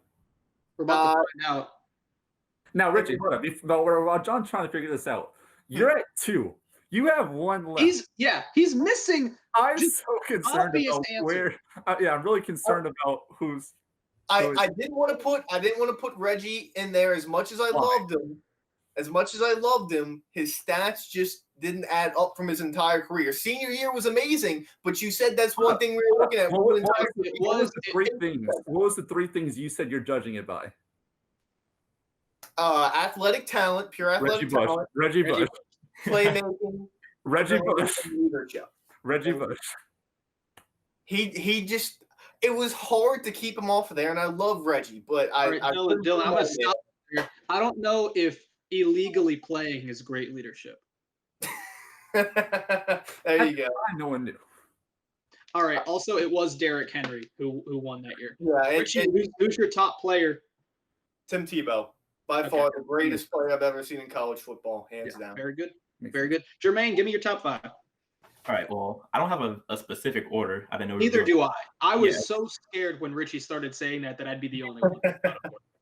We're about to find out. Now, Richie, hold up. While John's trying to figure this out, you're at 2. You have 1 left. He's missing. I'm so concerned about where. I'm really concerned about who's. I didn't want to put Reggie in there as much as I loved him. As much as I loved him, his stats just didn't add up from his entire career. Senior year was amazing, but you said that's one thing we were looking at. What was the 3 things you said you're judging it by? Athletic talent, pure athletic talent. Reggie Bush. Playmaking. Reggie Bush. Leadership. Reggie Bush. He just – it was hard to keep him off of there, and I love Reggie, but Dylan, I'm going to stop here. I don't know if illegally playing is great leadership. There you go. No one knew. All right. Also, it was Derrick Henry who won that year. Yeah. Richie, who's your top player? Tim Tebow. By far the greatest player I've ever seen in college football, hands down. Very good. Very good. Jermaine, give me your top 5. All right. Well, I don't have a specific order. I didn't know. Neither do I. I was so scared when Richie started saying that I'd be the only one. All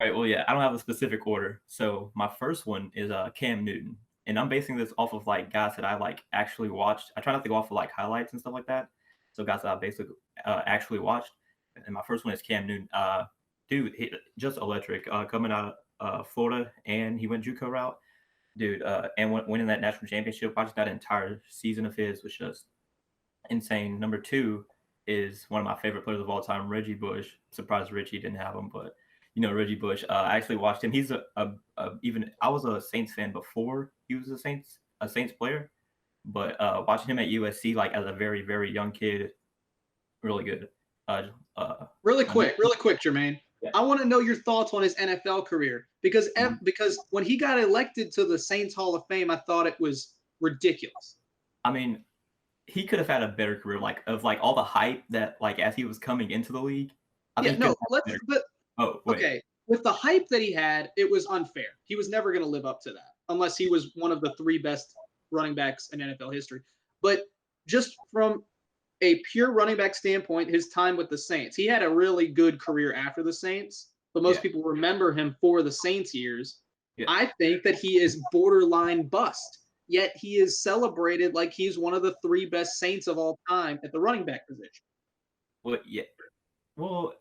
right. Well, yeah, I don't have a specific order. So my first one is Cam Newton. And I'm basing this off of guys that I actually watched. I try not to go off of highlights and stuff like that. So guys that I basically actually watched. And my first one is Cam Newton. Dude, he just electric. Coming out of Florida, and he went JUCO route. Dude, and winning that national championship, watching that entire season of his was just insane. Number 2 is one of my favorite players of all time, Reggie Bush. Surprised Richie didn't have him, but Reggie Bush. I actually watched him. He's even I was a Saints fan before he was a Saints player, but watching him at USC as a very, very young kid, really good. Really quick, Jermaine. Yeah. I want to know your thoughts on his NFL career because when he got elected to the Saints Hall of Fame, I thought it was ridiculous. I mean, he could have had a better career, of all the hype that as he was coming into the league. Okay. With the hype that he had, it was unfair. He was never going to live up to that unless he was one of the 3 best running backs in NFL history. But just from a pure running back standpoint, his time with the Saints, he had a really good career after the Saints, but most people remember him for the Saints years. Yeah. I think that he is borderline bust, yet he is celebrated like he's one of the 3 best Saints of all time at the running back position. Well, yeah. Well,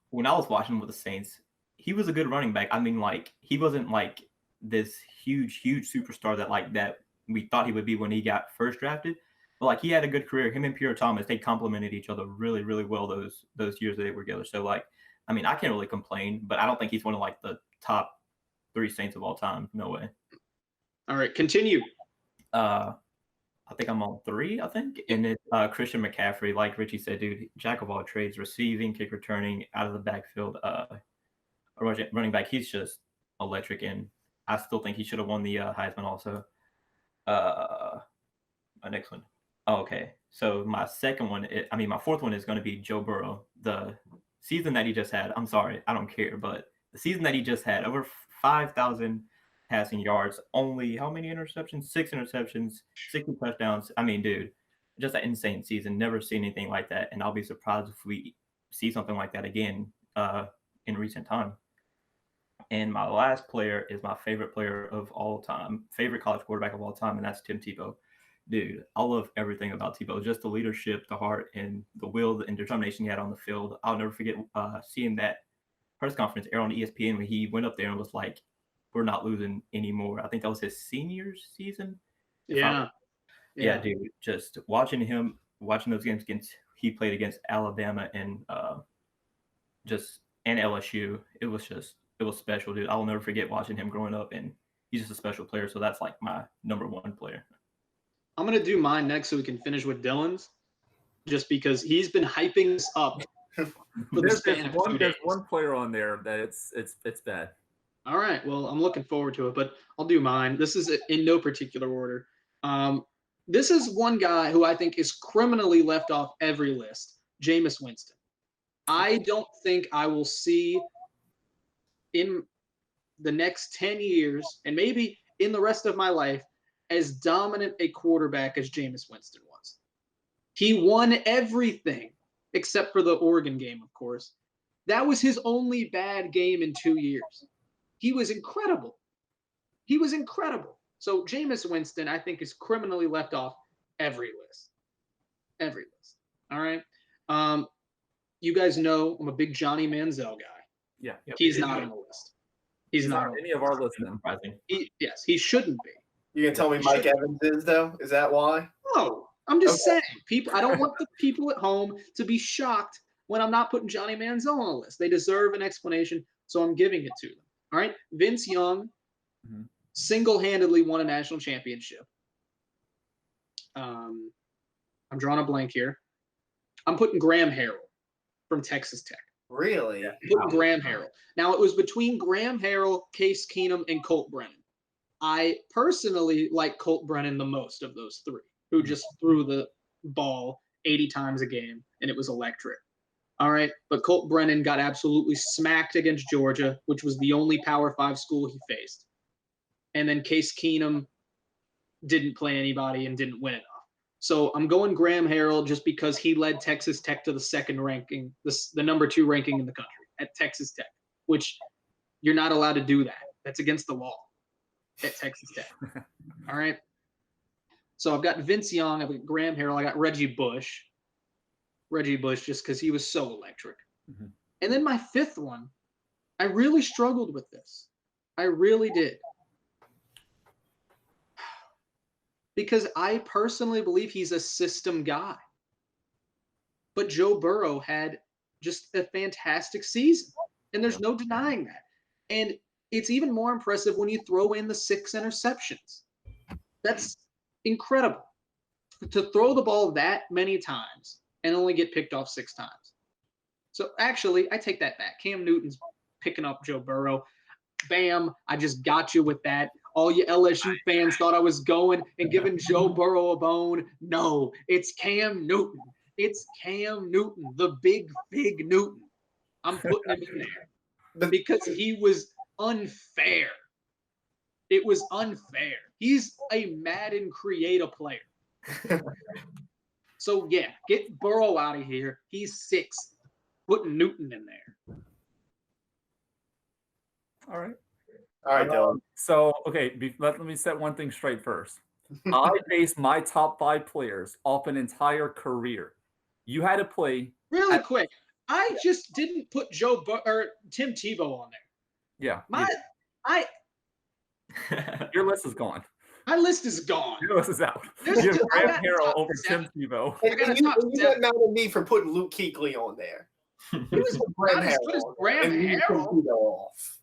when I was watching with the Saints, he was a good running back. I mean, like he wasn't like this huge superstar that we thought he would be when he got first drafted. But like he had a good career. Him and Pierre Thomas, they complemented each other really, really well those years that they were together. So like, I mean, I can't really complain, but I don't think he's one of like the top 3 Saints of all time. No way. All right, continue. I think I'm on 3, I think. And it's Christian McCaffrey, like Richie said, dude, jack of all trades, receiving, kick returning, out of the backfield, running back. He's just electric, and I still think he should have won the Heisman also. My next one. Oh, okay. So my fourth one is going to be Joe Burrow. The season that he just had, I'm sorry, I don't care, but the season that he just had, over 5,000 passing yards, only how many interceptions? 6 interceptions, 60 touchdowns. I mean, dude, just an insane season. Never seen anything like that, and I'll be surprised if we see something like that again in recent time. And my last player is my favorite player of all time, favorite college quarterback of all time, and that's Tim Tebow. Dude, I love everything about Tebow. Just the leadership, the heart, and the will and determination he had on the field. I'll never forget seeing that press conference air on ESPN when he went up there and was like, "We're not losing anymore." I think that was his senior season. Yeah, dude. Just watching those games he played against Alabama and LSU. It was special, dude. I'll never forget watching him growing up, and he's just a special player. So that's like my number 1 player. I'm going to do mine next so we can finish with Dylan's, just because he's been hyping us up. There's one player on there that it's bad. All right. Well, I'm looking forward to it, but I'll do mine. This is in no particular order. This is one guy who I think is criminally left off every list, Jameis Winston. I don't think I will see in the next 10 years, and maybe in the rest of my life, as dominant a quarterback as Jameis Winston was. He won everything except for the Oregon game, of course. That was his only bad game in 2 years. He was incredible. So Jameis Winston, I think, is criminally left off every list. All right. You guys know I'm a big Johnny Manziel guy. Yeah. He's not on the list. He's not on any of our lists. Yes, he shouldn't be. You gonna tell me Mike Evans is though? Is that why? No, I'm just saying. People, I don't want the people at home to be shocked when I'm not putting Johnny Manziel on the list. They deserve an explanation, so I'm giving it to them. All right, Vince Young single-handedly won a national championship. I'm drawing a blank here. I'm putting Graham Harrell from Texas Tech. Really? Graham Harrell. Now, it was between Graham Harrell, Case Keenum, and Colt Brennan. I personally like Colt Brennan the most of those 3, who just threw the ball 80 times a game, and it was electric. All right, but Colt Brennan got absolutely smacked against Georgia, which was the only Power 5 school he faced. And then Case Keenum didn't play anybody and didn't win enough. So I'm going Graham Harrell just because he led Texas Tech to the 2nd ranking, the number 2 ranking in the country at Texas Tech, which you're not allowed to do that. That's against the law at Texas Tech. All right. So I've got Vince Young, I've got Graham Harrell, I got Reggie Bush just because he was so electric. And then my 5th one, I really struggled with this. I really did. Because I personally believe he's a system guy. But Joe Burrow had just a fantastic season, and there's no denying that. And it's even more impressive when you throw in the 6 interceptions. That's incredible. To throw the ball that many times and only get picked off 6 times. So actually, I take that back. Cam Newton's picking up Joe Burrow. Bam, I just got you with that. All you LSU fans thought I was going and giving Joe Burrow a bone. No, it's Cam Newton. It's Cam Newton, the big Newton. I'm putting him in there because he was unfair. It was unfair. He's a Madden create a player. So, yeah, get Burrow out of here. He's 6th. Putting Newton in there. All right. Dylan. So, okay, let me set one thing straight first. I base my top 5 players off an entire career. You had to play really quick. I just didn't put Tim Tebow on there. Yeah. Your list is gone. My list is gone. Your list is out. There's You have two- I Graham got Harrell top over seven. Tim Tebow. I got a And you top got seven. mad at me for putting Luke Kuechly on there. He was not as good as Graham Harrell. Off.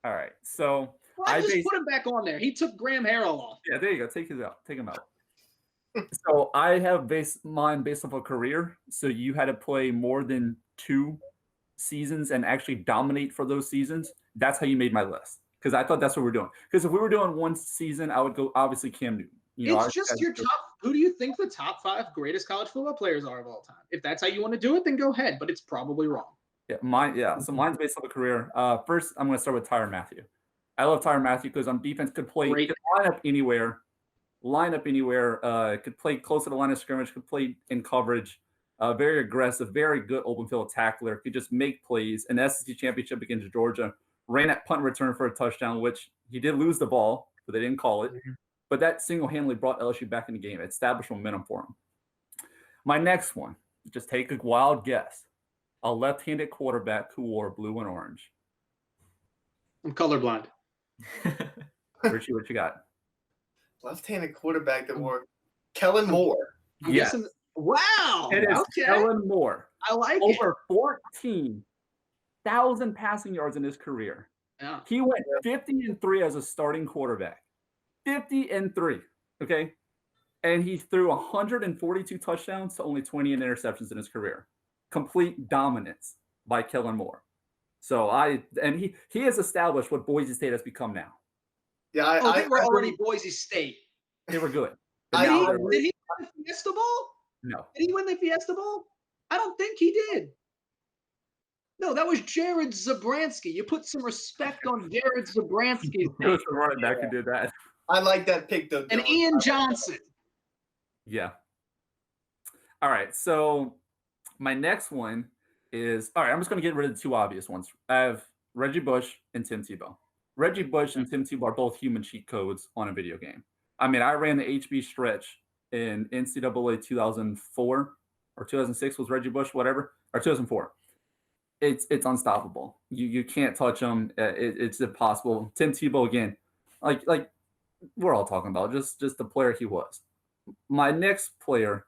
All right. So Well, I just put him back on there. He took Graham Harrell off. yeah, there you go. Take him out. So I have mine based off a career. So you had to play more than 2 seasons and actually dominate for those seasons. That's how you made my list. Because I thought that's what we're doing. Because if we were doing 1 season, I would go obviously Cam Newton. It's just your top. Who do you think the top 5 greatest college football players are of all time? If that's how you want to do it, then go ahead. But it's probably wrong. Yeah, So mine's based off a career. First, I'm going to start with Tyrann Mathieu. I love Tyrann Mathieu because on defense could line up anywhere. Could play close to the line of scrimmage. Could play in coverage. Very aggressive. Very good open field tackler. Could just make plays. In the SEC championship against Georgia, ran at punt return for a touchdown, which he did lose the ball, but they didn't call it. But that single-handedly brought LSU back in the game. It established momentum for him. My next one, just take a wild guess. A left-handed quarterback who wore blue and orange. I'm colorblind. Richie, what you got? Left-handed quarterback that wore Kellen Moore. I'm guessing. Wow. It is Kellen Moore. I like Over 14,000 passing yards in his career. Yeah. He went 50-3 as a starting quarterback. 50-3. Okay. And he threw 142 touchdowns to only 20 interceptions in his career. Complete dominance by Kellen Moore. So he has established what Boise State has become now. Yeah, they were already Boise State. They were good. Did he win the Fiesta Bowl? No. Did he win the Fiesta Bowl? I don't think he did. No, that was Jared Zabransky. You put some respect on Jared Zabransky. It was the running back who did that. I like that pick, though. And Ian Johnson. Yeah. All right. So my next one is, all right, I'm just going to get rid of the 2 obvious ones. I have Reggie Bush and Tim Tebow. Reggie Bush and Tim Tebow are both human cheat codes on a video game. I mean, I ran the HB stretch in NCAA 2004 or 2006 was Reggie Bush, whatever, or 2004. It's unstoppable. You can't touch him. It's impossible. Tim Tebow, again, like we're all talking about, just the player he was. My next player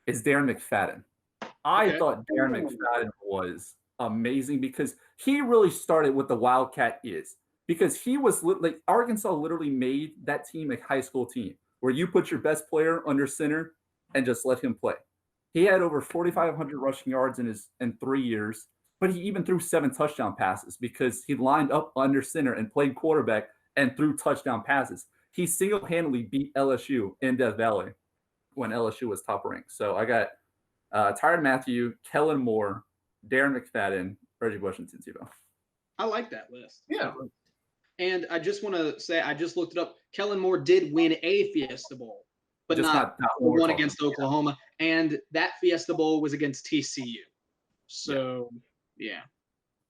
is Darren McFadden. I thought Darren McFadden was amazing because he really started what the Wildcat is. Because he was like Arkansas literally made that team a high school team where you put your best player under center and just let him play. He had over 4,500 rushing yards in 3 years, but he even threw 7 touchdown passes because he lined up under center and played quarterback and threw touchdown passes. He single-handedly beat LSU in Death Valley when LSU was top ranked. So I got Tyrann Mathieu, Kellen Moore, Darren McFadden, Reggie Bush, and Tim Tebow. I like that list. Yeah. And I just want to say, I just looked it up. Kellen Moore did win a Fiesta Bowl, but just not one against Oklahoma. And that Fiesta Bowl was against TCU. So, yeah.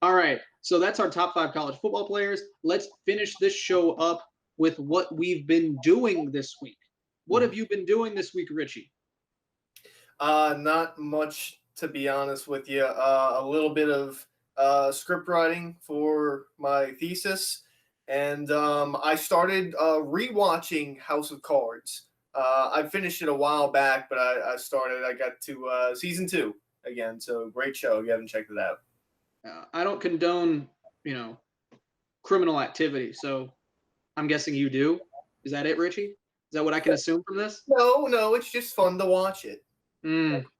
All right. So that's our top 5 college football players. Let's finish this show up with what we've been doing this week. What have you been doing this week, Richie? Not much, to be honest with you. A little bit of script writing for my thesis. And I started rewatching House of Cards. I finished it a while back, but I got to season 2 again. So great show if you haven't checked it out. I don't condone, criminal activity. So I'm guessing you do. Is that it, Richie? Is that what I can assume from this? No, it's just fun to watch it.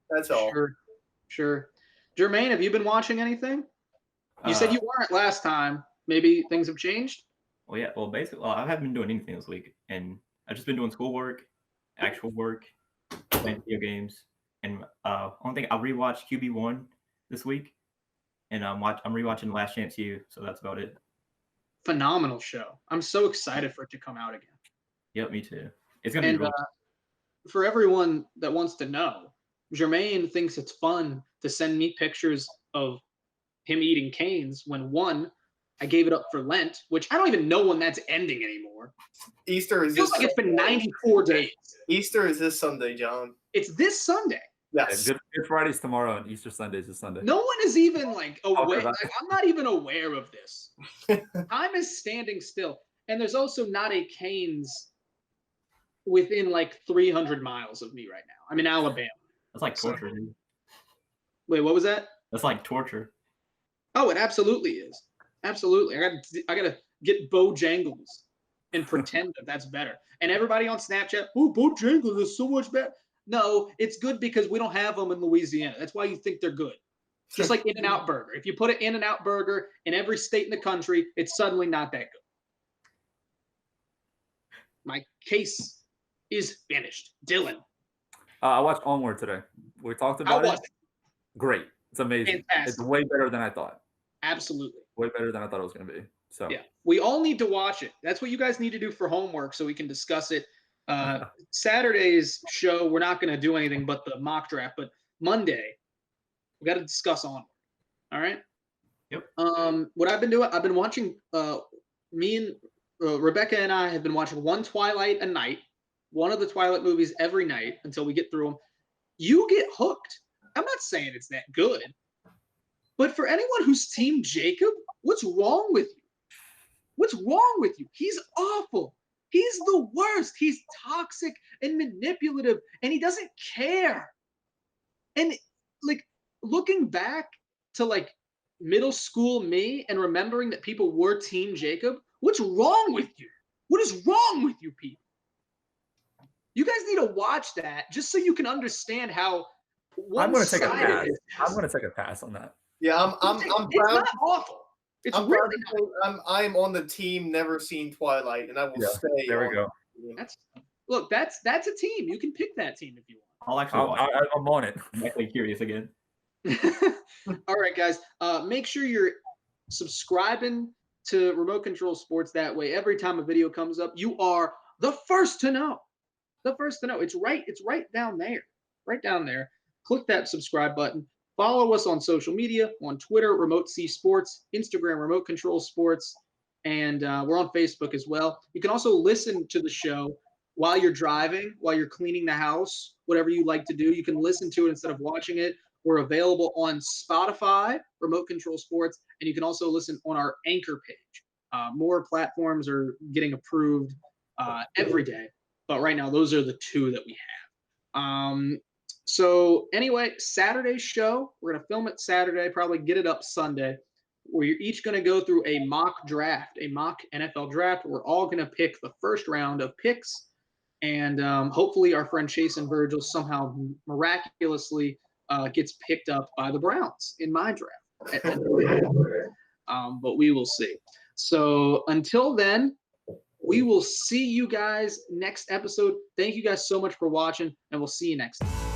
That's all. Sure. Jermaine, have you been watching anything? You said you weren't last time. Maybe things have changed? Well, yeah. Well, basically, I haven't been doing anything this week, and I've just been doing schoolwork, actual work, playing video games, and only thing I rewatched QB1 this week, and I'm rewatching Last Chance U. So that's about it. Phenomenal show. I'm so excited for it to come out again. Yep, me too. It's gonna be really for everyone that wants to know, Jermaine thinks it's fun to send me pictures of him eating canes when I gave it up for Lent, which I don't even know when that's ending anymore. Easter is feels like it's been 94 days. Easter is this Sunday, John. It's this Sunday. Yes. Good Friday's tomorrow and Easter Sunday's is Sunday. No one is even like aware. that. Like, I'm not even aware of this. Time is standing still, and there's also not a Canes within like 300 miles of me right now. I'm in Alabama. That's like torture, dude. Wait, what was that? That's like torture. Oh, it absolutely is. Absolutely. I gotta get Bojangles and pretend that that's better. And everybody on Snapchat, oh, Bojangles is so much better. No, it's good because we don't have them in Louisiana. That's why you think they're good. Just like In-N-Out Burger. If you put an In-N-Out Burger in every state in the country, it's suddenly not that good. My case is finished. Dylan. I watched Onward today. We talked How about was it. Great. It's amazing. Fantastic. It's way better than I thought. Absolutely. Way better than I thought it was going to be. So yeah, we all need to watch it. That's what you guys need to do for homework so we can discuss it. Saturday's show, we're not going to do anything but the mock draft. But Monday, we got to discuss Onward. All right? Yep. What I've been doing, I've been watching, me and Rebecca and I have been watching one Twilight a night, one of the Twilight movies every night until we get through them. You get hooked. I'm not saying it's that good. But for anyone who's Team Jacob, what's wrong with you? What's wrong with you? He's awful. He's the worst. He's toxic and manipulative, and he doesn't care. And like looking back to like middle school me and remembering that people were Team Jacob, what's wrong with you? What is wrong with you people? You guys need to watch that just so you can understand how I'm going to take a one-sided pass. it is. I'm going to take a pass on that. Yeah, I'm It's proud. not awful. It's I'm really proud. I'm on the team never seen Twilight, and I will stay. There we on go. that's a team. You can pick that team if you I'll actually watch it. I'm on it. I'm actually curious again. want. All right, guys. Make sure you're subscribing to Remote Control Sports. That way, every time a video comes up, you are the first to know. The first to know. It's right down there. Right down there. Click that subscribe button. Follow us on social media, on Twitter, Remote C Sports, Instagram, Remote Control Sports, and we're on Facebook as well. You can also listen to the show while you're driving, while you're cleaning the house, whatever you like to do. You can listen to it instead of watching it. We're available on Spotify, Remote Control Sports, and you can also listen on our Anchor page. More platforms are getting approved every day, but right now those are the two that we have. So anyway, Saturday's show, we're going to film it Saturday, probably get it up Sunday, where you're each going to go through a mock draft, a mock NFL draft. We're all going to pick the first round of picks, and hopefully our friend Chason Virgil somehow miraculously gets picked up by the Browns in my draft. But we will see. So until then, we will see you guys next episode. Thank you guys so much for watching, and we'll see you next time.